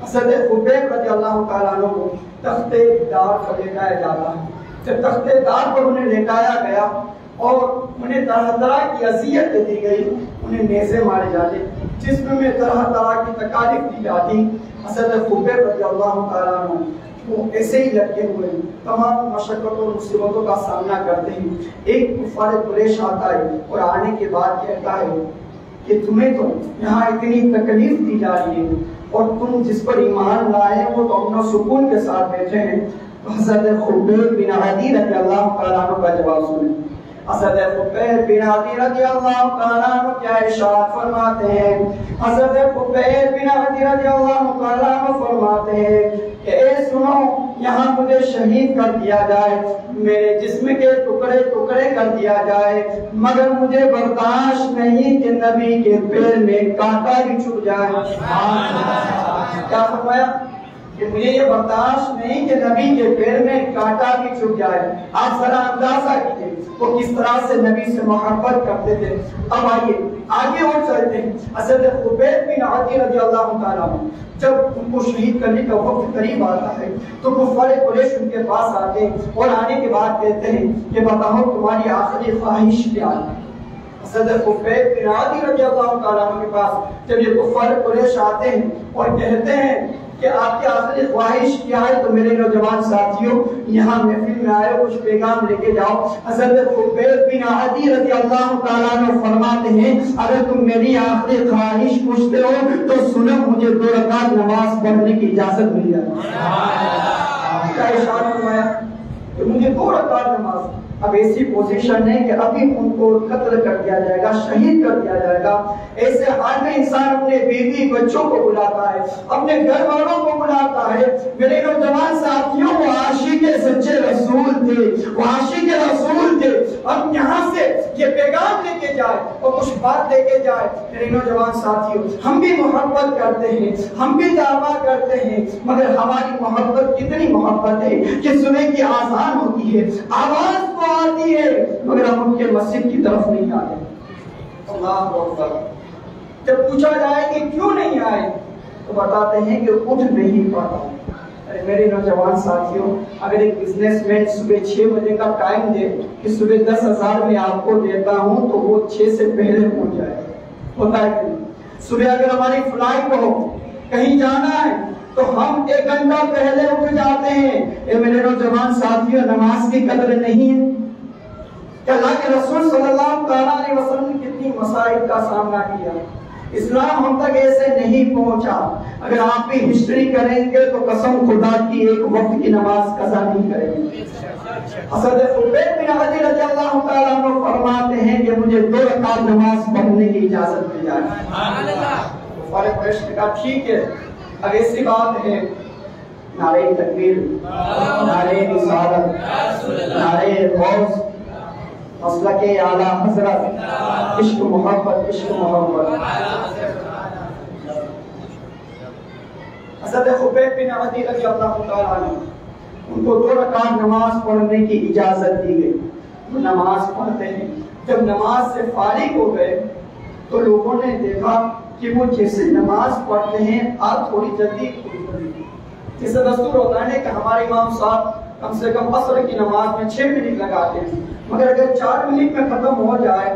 حضرت خبیب رضی اللہ تعالیٰ عنہ کو تخت دار پر لٹایا جاتا ہے۔ جب تخت دار پر انہیں لٹایا گیا اور انہیں طرح طرح کی اذیتیں دی گئی، انہیں نیزے مارے جاتے، جسم میں طرح طرح کی تکالیف دی جاتی۔ حضرت خبیب رضی اللہ تعالیٰ عنہ وہ ایسے ہی لٹکے ہوئے تمام مشقتوں اور مصیبتوں کا سامنا کرتے ہیں۔ ایک کفار قریش آتا ہے اور آنے کے بعد کہتا ہے کہ تمہیں تو یہاں اتنی تکلیف دی جا رہی ہے اور تم جس پر ایمان لائے وہ تو امن و سکون کے ساتھ بیٹھے ہیں۔ حضرت خبیب بن عدی رضی اللہ تعالیٰ عنہ کا جواب سنیں۔ حضرت خبیب بن عدی رضی اللہ تعالیٰ عنہ کیا ارشاد فرماتے ہیں؟ حضرت خبیب بن عدی رضی اللہ تعالیٰ عنہ فرماتے ہیں کہ اے سنو، یہاں مجھے شہید کر دیا جائے، میرے جسم کے ٹکڑے ٹکڑے کر دیا جائے، مگر مجھے برداشت نہیں کہ نبی کے پیر میں کانٹا بھی چبھ جائے۔ کیا فرمایا؟ کہ مجھے یہ برداشت نہیں کہ نبی کے پیر میں کانٹا بھی چبھ جائے۔ آپ ذرا اندازہ کیجئے وہ کس طرح سے نبی سے محبت کرتے تھے۔ اب آئیے آگے اور چلتے ہیں۔ حضرت خبیب بن عدی رضی اللہ تعالیٰ عنہ جب ان کو شہید کرنے کا وقت قریب آتا ہے تو کفار قریش ان کے پاس آتے ہیں اور آنے کے بعد کہتے ہیں کہ بتاؤ تمہاری آخری خواہش کیا ہے۔ حضرت خبیب بن عدی رضی اللہ تعالیٰ عنہ کے پاس جب یہ کفار قریش آتے ہیں اور کہتے ہیں کہ آپ کی آخری خواہش کیا ہے تو میرے نوجوان ساتھیوں یہاں محفل میں آئے کچھ پیغام لے کے جاؤ۔ حضرت خبیب بن عدی رضی اللہ تعالیٰ عنہ فرماتے ہیں اگر تم میری آخری خواہش پوچھتے ہو تو سنو مجھے 2 رکعت نماز پڑھنے کی اجازت مل جائے۔ کیا ارشاد فرمایا کہ مجھے 2 رکعت نماز۔ اب ایسی پوزیشن ہے کہ ابھی ان کو قتل کر دیا جائے گا، شہید کر دیا جائے گا۔ ایسے حال میں انسان اپنے بیوی بچوں کو بلاتا ہے، اپنے گھر والوں کو بلاتا ہے۔ میرے نوجوان ساتھیوں وہ عاشق سچے رسول تھے، وہ عاشق رسول تھے۔ اب یہاں سے یہ پیغام لے کے جائے اور کچھ بات لے کے جائے۔ میرے نوجوان ساتھیوں ہم بھی محبت کرتے ہیں، ہم بھی دعویٰ کرتے ہیں، مگر ہماری محبت کتنی محبت ہے کہ صبح کی آذان ہوتی ہے، آواز تو آتی ہے مگر ہم ان کے مسجد کی طرف نہیں آتے۔ اللہ اکبر۔ جب پوچھا جائے کہ کیوں نہیں آئے تو بتاتے ہیں کہ اٹھ نہیں پاتا۔ ارے میرے نوجوان ساتھیوں اگر ایک بزنس مین صبح 6 بجے کا ٹائم دے کہ صبح 10,000 میں آپ کو دیتا ہوں تو وہ 6 سے پہلے پہنچ جائے، ہوتا ہے کہ صبح اگر ہماری فلائٹ ہو کہیں جانا ہے تو ہم 1 گھنٹہ پہلے اٹھ جاتے ہیں۔ اے میرے نوجوان ساتھیوں نماز کی قدر نہیں ہے کہ اللہ کے رسول صلی اللہ علیہ وسلم نے کتنی مسائل کا سامنا کیا، اسلام ہم تک ایسے نہیں پہنچا۔ اگر آپ بھی ہسٹری کریں گے تو قسم خدا کی ایک وقت کی نماز قضا نہیں کریں گے۔ حضرت خبیب بن عدی رضی اللہ تعالیٰ عنہ فرماتے ہیں کہ مجھے 2 رکعت نماز پڑھنے کی اجازت دی جائے۔ کفار قریش نے کہا ٹھیک ہے۔ اب ایسی بات ہے نعرہ تکبیر، نعرہ رسالت، نعرہ غوث، مسلک اعلیٰ حضرت، عشق محبت، عشق محبت۔ حضرت خبیب بن عدی رضی اللہ تعالیٰ عنہ ان کو 2 رکعت نماز پڑھنے کی اجازت دی گئی۔ وہ نماز پڑھتے ہیں، جب نماز سے فارغ ہو گئے تو لوگوں نے دیکھا کہ وہ جیسے نماز پڑھتے ہیں آپ تھوڑی جلدی جیسے دستور ہوتا ہے کہ ہمارے امام صاحب کم سے کم عصر کی نماز میں 6 منٹ لگاتے ہیں، مگر اگر 4 منٹ میں ختم ہو جائے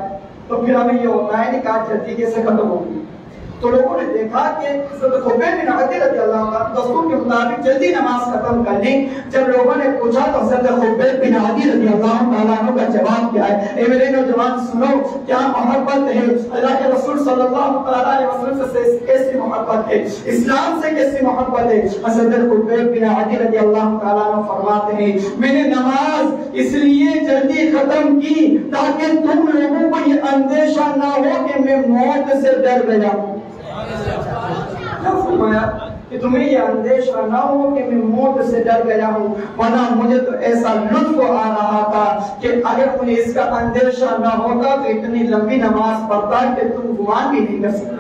تو پھر ہمیں یہ ہوتا ہے کہ آج جلدی کیسے ختم ہوگی۔ تو لوگوں نے دیکھا کہ حضرت خبیب بن عدی رضی اللہ عنہ دستور کے مطابق جلدی نماز ختم کر لی۔ جب لوگوں نے پوچھا تو حضرت خبیب بن عدی رضی اللہ عنہ کا جواب کیا ہے؟ اے میرے نوجوان سنو، کیا محبت ہے اللہ کے رسول صلی اللہ علیہ وسلم سے کیسی محبت ہے، اسلام سے کیسی محبت ہے۔ حضرت خبیب بن عدی رضی اللہ عنہ فرماتے ہیں میں نے نماز اس لیے جلدی ختم کی تاکہ تم لوگوں کو یہ اندیشہ نہ ہو کہ میں موت سے ڈر گیا ہوں۔ کیا فرمایا کہ تمہیں یہ اندیشہ نہ ہو کہ میں موت سے ڈر گیا ہوں، ورنہ مجھے تو ایسا لطف آ رہا تھا کہ اگر مجھے اس کا اندیشہ نہ ہوتا تو اتنی لمبی نماز پڑھتا کہ تم گمان بھی نہیں کر سکتے۔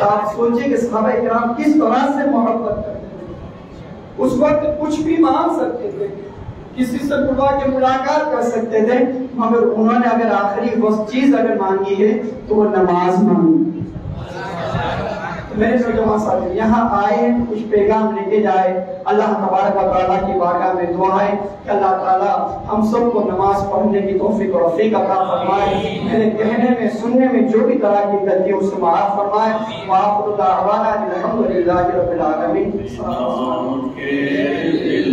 آپ سوچیں کہ صحابہ کرام کس طرح سے محبت کرتے تھے، اس وقت کچھ بھی مانگ سکتے تھے، کسی سے بلا کے ملاقات کر سکتے تھے، مگر انہوں نے اگر آخری وہ چیز اگر مانگی ہے تو وہ نماز مانگی۔ میرے نوجوان ساتھی یہاں آئے کچھ پیغام لے کے جائے، اللہ تبارک و تعالیٰ کی بارگاہ میں دعا ہے کہ اللہ تعالیٰ ہم سب کو نماز پڑھنے کی توفیق و رفیق عطا فرمائے، میرے کہنے میں سننے میں جو بھی طرح کی غلطی اس سے معاف فرمائے۔ وآخر دعوانا الحمدللہ رب العالمین۔ دل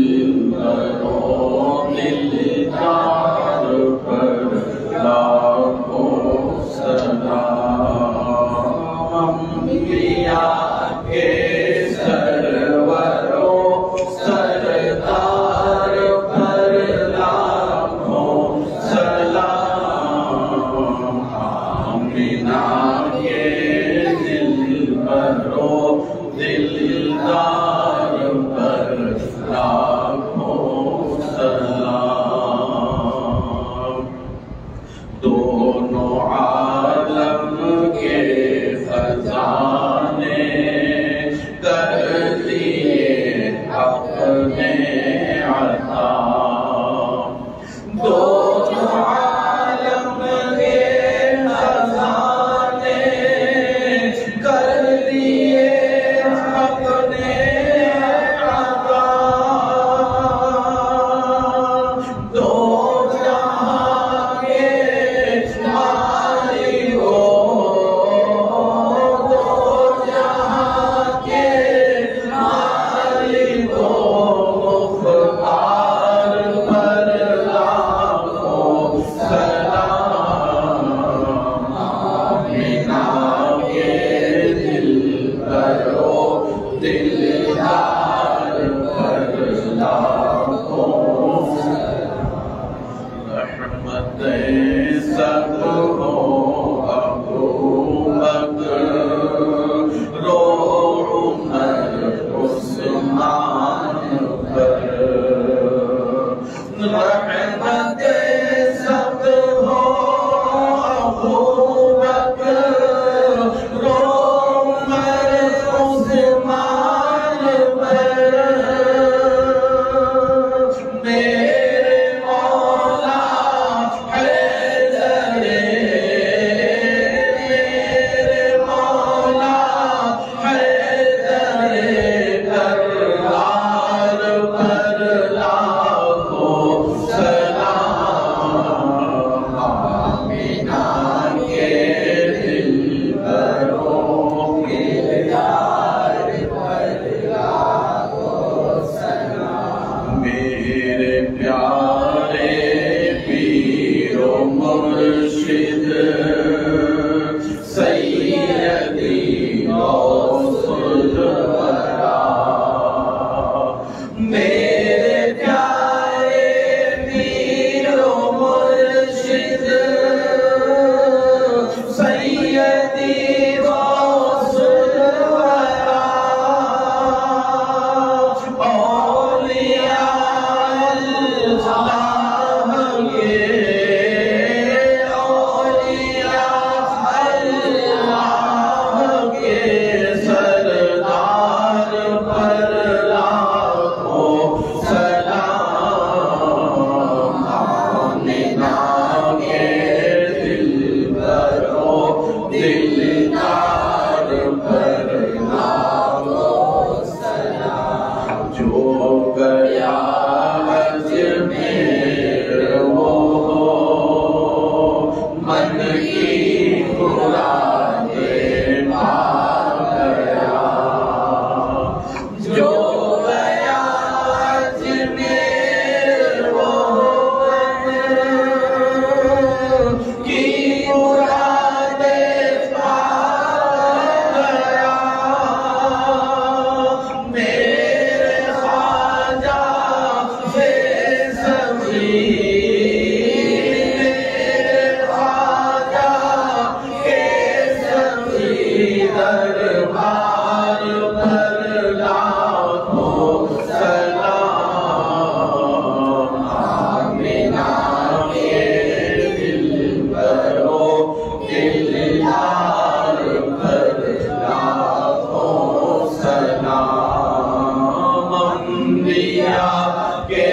دلدار پر لاکھوں سلام انبیاء کے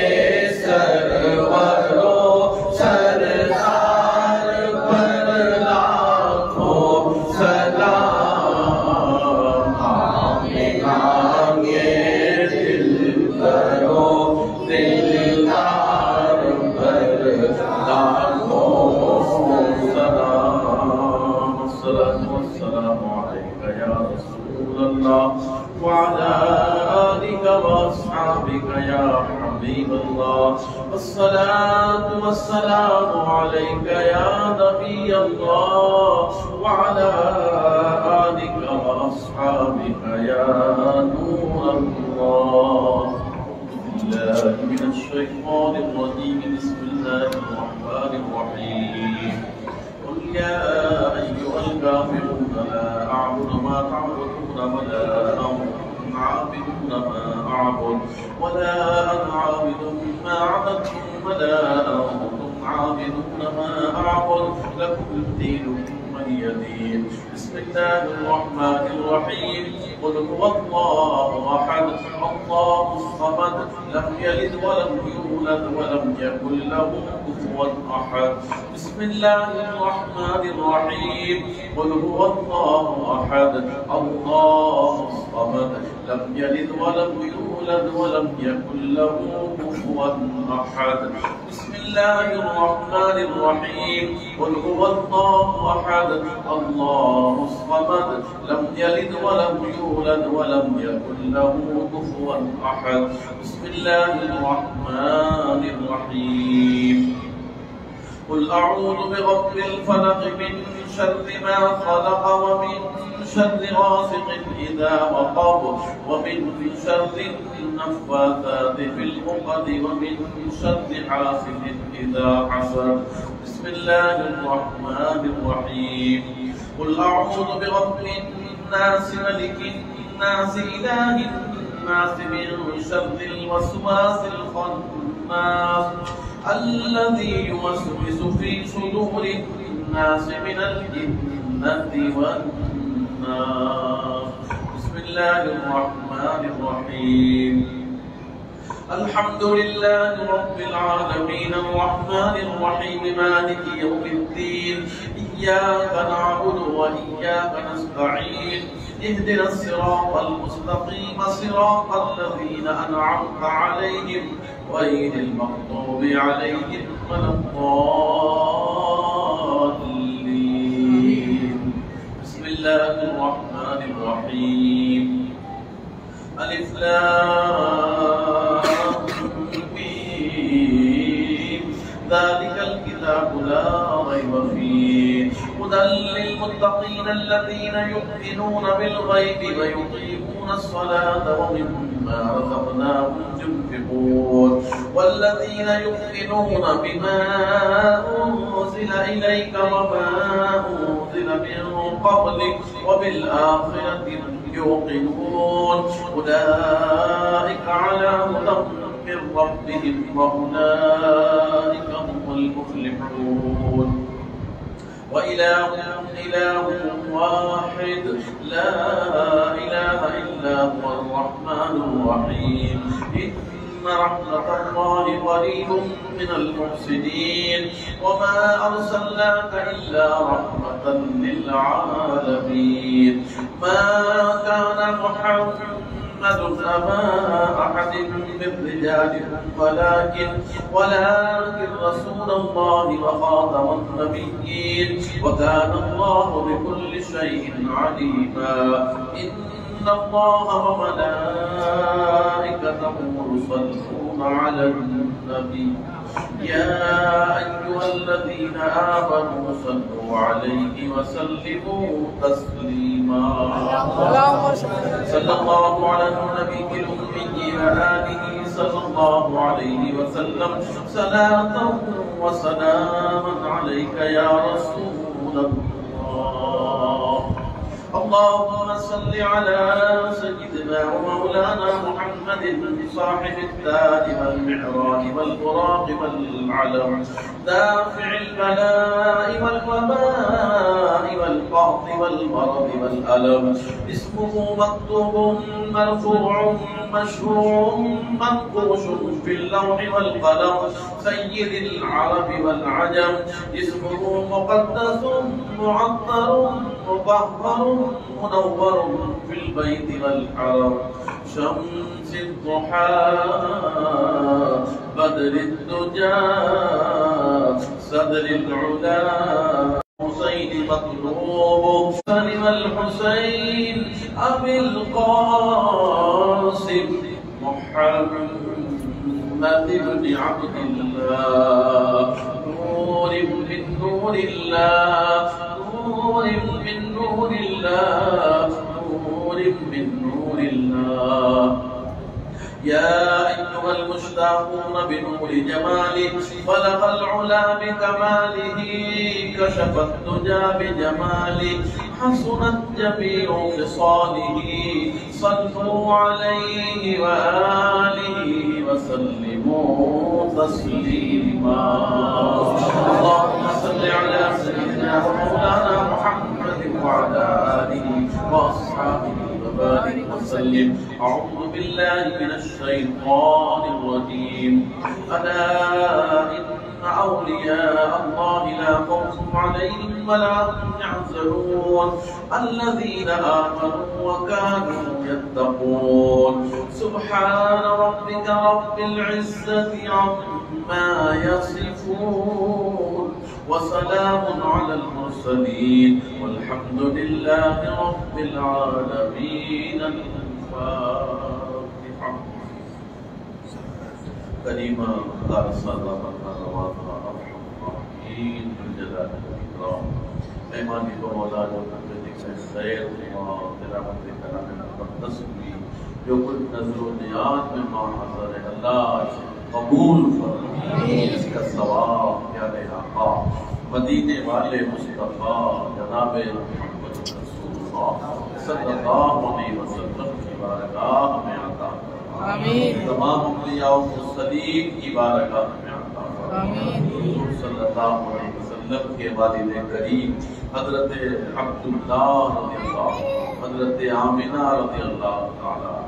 سرورو سردار پر لاکھوں سلام آمینہ دل کرو دلدار پر لاکھوں سلام الصلاة والسلام عليك يا رسول الله وعلى آلك وأصحابك يا حبيب الله الصلاة والسلام عليك يا نبي الله وعلى آلك وأصحابك يا نور الله بالله من الشيطان الرجيم بسم الله الرحمن الرحيم قل يا أيها الكافرون لا أعبد ما تعبدون ولا أنتم عابدون ما أعبد ولا أنا عابد ما عبدتم ولا أنتم عابدون ما أعبد لكم دينكم ولي دين بسم الله الرحمن الرحيم قل هو الله أحد الله الصمد لم يلد ولم يولد ولم يكن له كفوا أحد بسم الله الرحمن الرحيم قل هو الله أحد الله الصمد لم يلد ولم يولد ولم يكن له كفوا أحد بسم الله الرحمن الرحيم قل هو الله أحد الله الصمد لم يلد ولم يولد ولم يكن له كفوا أحد بسم الله الرحمن الرحيم قل أعوذ برب الفلق من شر ما خلق ومن شر غاسق إذا وقب ومن شر النفاثات في العقد ومن شر حاسد إذا حسد بسم الله الرحمن الرحيم قل أعوذ برب الناس ملك الناس إله الناس من شر الوسواس الخناس الذي يوسوس في صدور الناس من الجنة والناس بسم الله الرحمن الرحيم الحمد لله رب العالمين الرحمن الرحيم مالك يوم الدين إياك نعبد وإياك نستعين اهدنا الصراط المستقيم صراط الذين أنعمت عليهم غير المغضوب عليهم ولا الضالين بسم الله الرحمن الرحيم ألف لام ميم ذلك الكتاب لا ريب فيه هدى للمتقين الذين يؤمنون بالغيب ويقيمون الصلاة ومما رزقناهم ينفقون والذين يؤمنون بما أنزل إليك وما أنزل من قبلك وبالآخرة يوقنون أولئك على هدى من ربهم وأولئك هم المفلحون وإلهكم إله واحد لا إله إلا هو الرحمن الرحيم إن رحمة الله قريب من المحسنين وما أرسلناك إلا رحمة للعالمين ما كان محمد أبا أحد من رجالكم ولكن رسول الله وخاتم النبيين وكان الله بكل شيء عليما إن الله وملائكته يصلون على النبي يا أيها الذين آمنوا صلوا عليه وسلموا تسليما صلى الله على النبي الأمي وآله صلى الله عليه وسلم صلاة وسلاما عليك يا رسول الله اللهم صل على سيدنا ومولانا محمد صاحب التاج والمعراج والبراق والعلم دافع البلاء والوباء والقحط والمرض والألم اسمه مكتوب مرفوع مشروع منقوش في اللوح والقلم سيد العرب والعجم اسمه مقدس معطر مطهر منور في البيت والحرم شمس الضحى بدر الدجى صدر العلا حسين مطلوب حسن والحسين أبي القاسم محمد بن عبد الله نور من نور الله نور من نور الله نور من نور الله يا أيها المشتاقون بنور جماله بلغ العلا بكماله كشف الدجى بجماله حسنت جميع خصاله صلوا عليه وآله وسلموا تسليما اللهم صل على سيدنا ومولانا محمد وعلى آله وأصحابه وبارك وسلم أعوذ بالله من الشيطان الرجيم ألا إن أولياء الله لا خوف عليهم ولا هم يحزنون الذين آمنوا وكانوا يتقون سبحان ربك رب العزة عما يصفون وسلام على المرسلين والحمد لله رب العالمين الفاتحة كريما خالصا ربنا رواضنا أرحم الراحمين بالجلال والإكرام ایمانی کو مولا جو نظر ذکر خیر و تلاوت کلام مقدس بھی جو کچھ نظر و نیات میں ماں حضر ہے اللہ اسے قبول فرمائے اس کا ثواب پیارے آقا مدینے والے مصطفیٰ جناب محمد رسول اللہ صلی اللہ علیہ وسلم کی بارگاہ میں عطا فرمائے تمام انبیاء و مرسلین کی بارگاہ میں عطا فرمائے حضور صلی اللہ علیہ وسلم کے والد کریم حضرت عبداللہ رضی اللہ حضرت آمنہ رضی اللہ تعالیٰ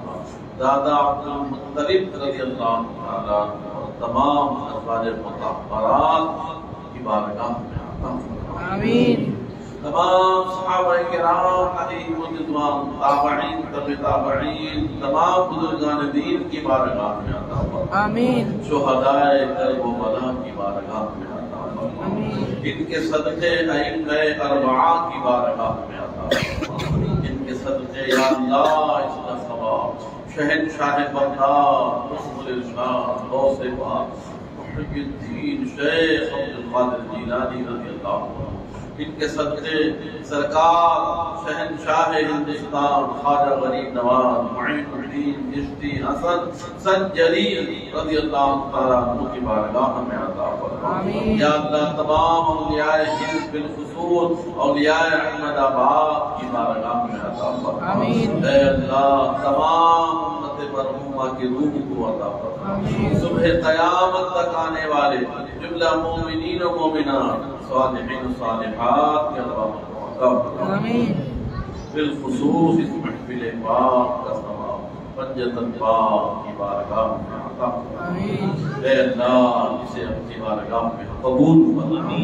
دادا عبدالمطلب رضی اللہ تعالیٰ اور تمام ازواج مطہرات کی بارگاہ میں عطا فرمائے تمام صحابہ کرام علیہم الرضوان تابعین تابعین تمام بزرگان دین کی بارگاہ میں عطا فرمائے شہدائے کربلا کی بارگاہ میں عطا فرمائے ان کے صدقے ائمہ اربعہ کی بارگاہ میں عطا فرمائے ان کے صدقے یا اللہ اس کا ثواب شہنشاہ بغداد رسول الارشاد غوث پاک محی الدین شیخ عبدالقادر جیلانی رضی اللہ عنہ ان کے صدقے سرکار شہنشاہ ہندوستان خواجہ غریب نواز معین الدین چشتی حسن سنجری رضی اللہ تعالیٰ عنہ کی بارگاہ میں عطا فرمائے یا اللہ تمام اولیاء ہند بالخصوص اولیاء احمد آباد کی بارگاہ میں عطا فرمائے اے اللہ تمام امت مرحومہ کی روح کو عطا فرمائے صبح قیامت تک آنے والے جملہ مومنین و مومنات صالحین و صالحات کے اللہ آمین بالخصوص اس محفل پاک کا ثواب پنجت پاک کی بارگاہ میں عطا فرمائے اے اللہ اسے اپنی بارگاہ میں قبول فرما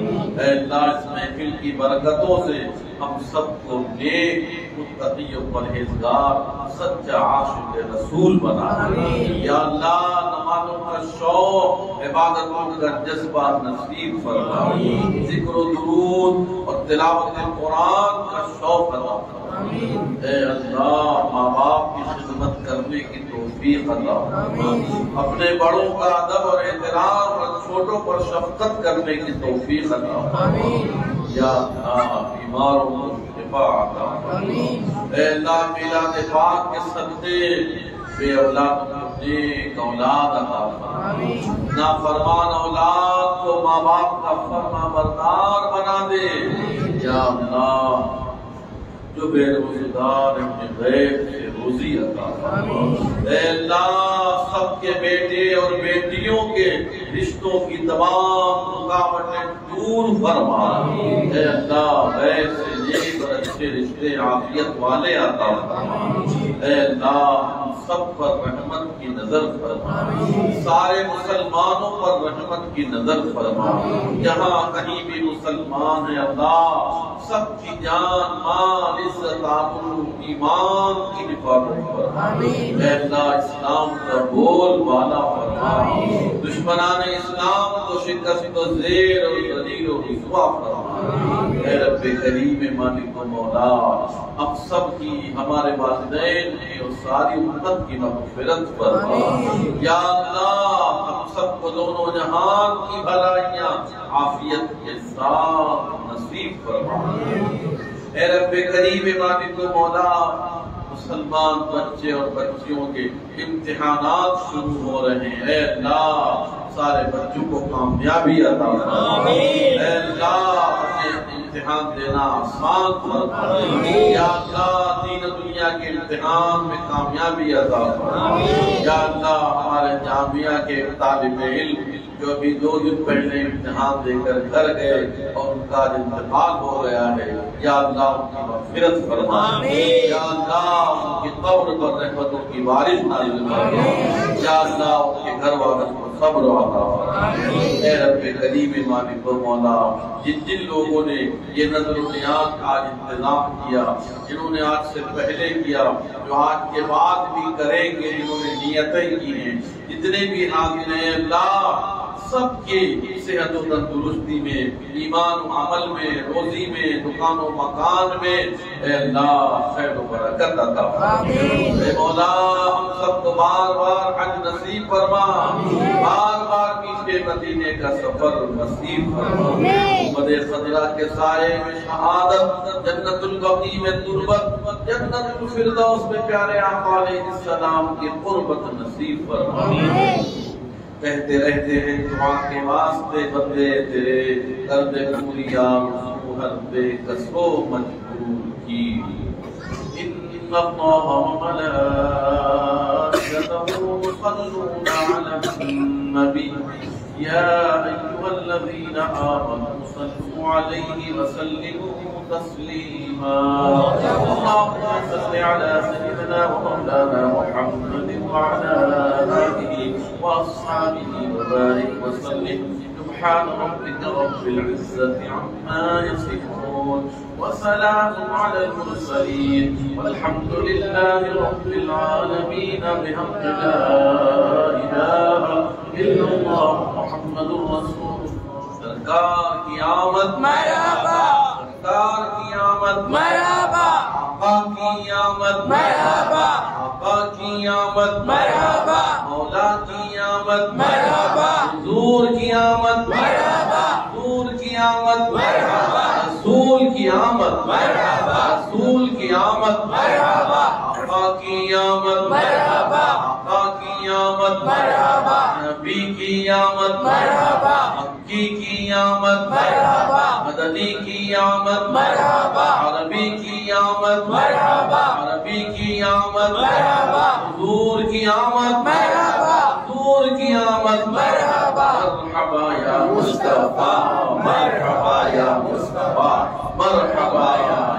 اے اللہ اس محفل کی برکتوں سے ہم سب کو نیک متقی و پرہیزگار سچا عاشق رسول بنا یا اللہ نمازوں کا شوق عبادتوں کا جذبہ نصیب فرما ذکر و درود اور تلاوت قرآن کا شوق عطا فرما اے اللہ ماں باپ کی خدمت کرنے کی توفیق عطا فرما اپنے بڑوں کا ادب اور احترام اور چھوٹوں پر شفقت کرنے کی توفیق عطا فرما یا اللہ بیماروں کو شفا عطا فرما اے اللہ میلاد پاک کے صدقے بے اولاد کو نیک اولاد عطا فرما نافرمان اولاد کو ماں باپ کا فرما بردار بنا دے یا اللہ جو بے روزگار اپنے غیب سے روزی عطا فرما۔ اے اللہ سب کے بیٹے اور بیٹیوں کے رشتوں کی تمام رکاوٹیں دور فرما۔ اے اللہ غیب سے نیک اور اچھے رشتے عافیت والے عطا فرما۔ اے اللہ سب پر رحمت کی نظر فرما، سارے مسلمانوں پر رحمت کی نظر فرما۔ جہاں کہیں بھی مسلمان ہے اللہ سب کی جان مال عزت آبرو ایمان کی حفاظت فرما۔ اے اللہ اسلام کا بول بالا فرما، دشمنان اسلام کو شکست و زیر و ذلیل و رسوا فرما۔ اے رب کریم مالک و مولا ہم سب کی ہمارے والدین کی اور ساری امت کی مغفرت فرما۔ یا اللہ ہم سب کو دونوں جہان کی بھلائیاں عافیت کے ساتھ نصیب فرما۔ اے رب کریم مالک و مولا مسلمان بچے اور بچیوں کے امتحانات شروع ہو رہے ہیں، اے اللہ سارے بچوں کو کامیابی عطا فرما۔ اے اللہ امتحان دینا آسان فرما۔ یا اللہ دین دنیا کے امتحان میں کامیابی عطا فرما۔ یا اللہ ہمارے جامعہ کے طالب علم جو ابھی 2 دن پہلے امتحان دے کر گھر گئے اور ان کا انتقال ہو گیا ہے، یا اللہ ان کی مغفرت فرما۔ یا اللہ ان کی قبر پر رحمتوں کی بارش نازل فرما۔ یا اللہ ان کے گھر والوں کو صبر و عطا فرما۔ اے رب کریم مالک و مولا جن لوگوں نے یہ نظر و نیاز کا آج انتظام کیا، جنہوں نے آج سے پہلے کیا، جو آج کے بعد بھی کریں گے، جنہوں نے نیتیں کی ہیں، جتنے بھی حاضر ہیں اللہ سب کے صحت و تندرستی میں، ایمان و عمل میں، روزی میں، دکان و مکان میں اے اللہ خیر و برکت عطا فرما۔ اے مولا ہم سب کو بار بار حج نصیب فرما، بار بار پیچھے مدینے کا سفر نصیب فرما۔ مدِ خضرا کے سائے میں شہادت، جنت البقیع میں تربت، جنت الفردوس میں پیارے آقا علیہ السلام کی قربت نصیب فرما۔ کہتے رہتے ہیں دعا کے واسطے بندے تیرے کر دے پوری آرزو ہر بے کس و مجبور کی۔ ان اللہ و ملائکتہ یصلون علی النبی یا ایھا الذین آمنوا صلوا علیہ وسلموا تسلیما۔ اللهم صل علی سیدنا و مولانا محمد وعلی آلہ وأصحابه وبارك وسلم۔ سبحان ربك رب العزة عما يصفون وسلام على المرسلين والحمد لله رب العالمين بحق لا إله إلا الله محمد رسول الله۔ سرکار کی آمد مرحبا، سرکار کی آمد مرحبا، آقا کی آمد مرحبا، آقا کی آمد مرحبا، مولا کی آمد مرحبا، حضور کی آمد مرحبا، حضور کی آمد مرحبا، رسول کی آمد مرحبا، رسول کی آمد مرحبا، آقا کی آمد مرحبا، آقا کی آمد مرحبا، نبی کی آمد مرحبا، مکی کی آمد مرحبا، مدنی کی آمد مرحبا، عربی کی آمد مرحبا، عربی کی آمد مرحبا، حضور کی آمد مرحبا، حضور کی آمد مرحبا، مرحبا یا مصطفیٰ، مرحبا یا مصطفیٰ، مرحبا یا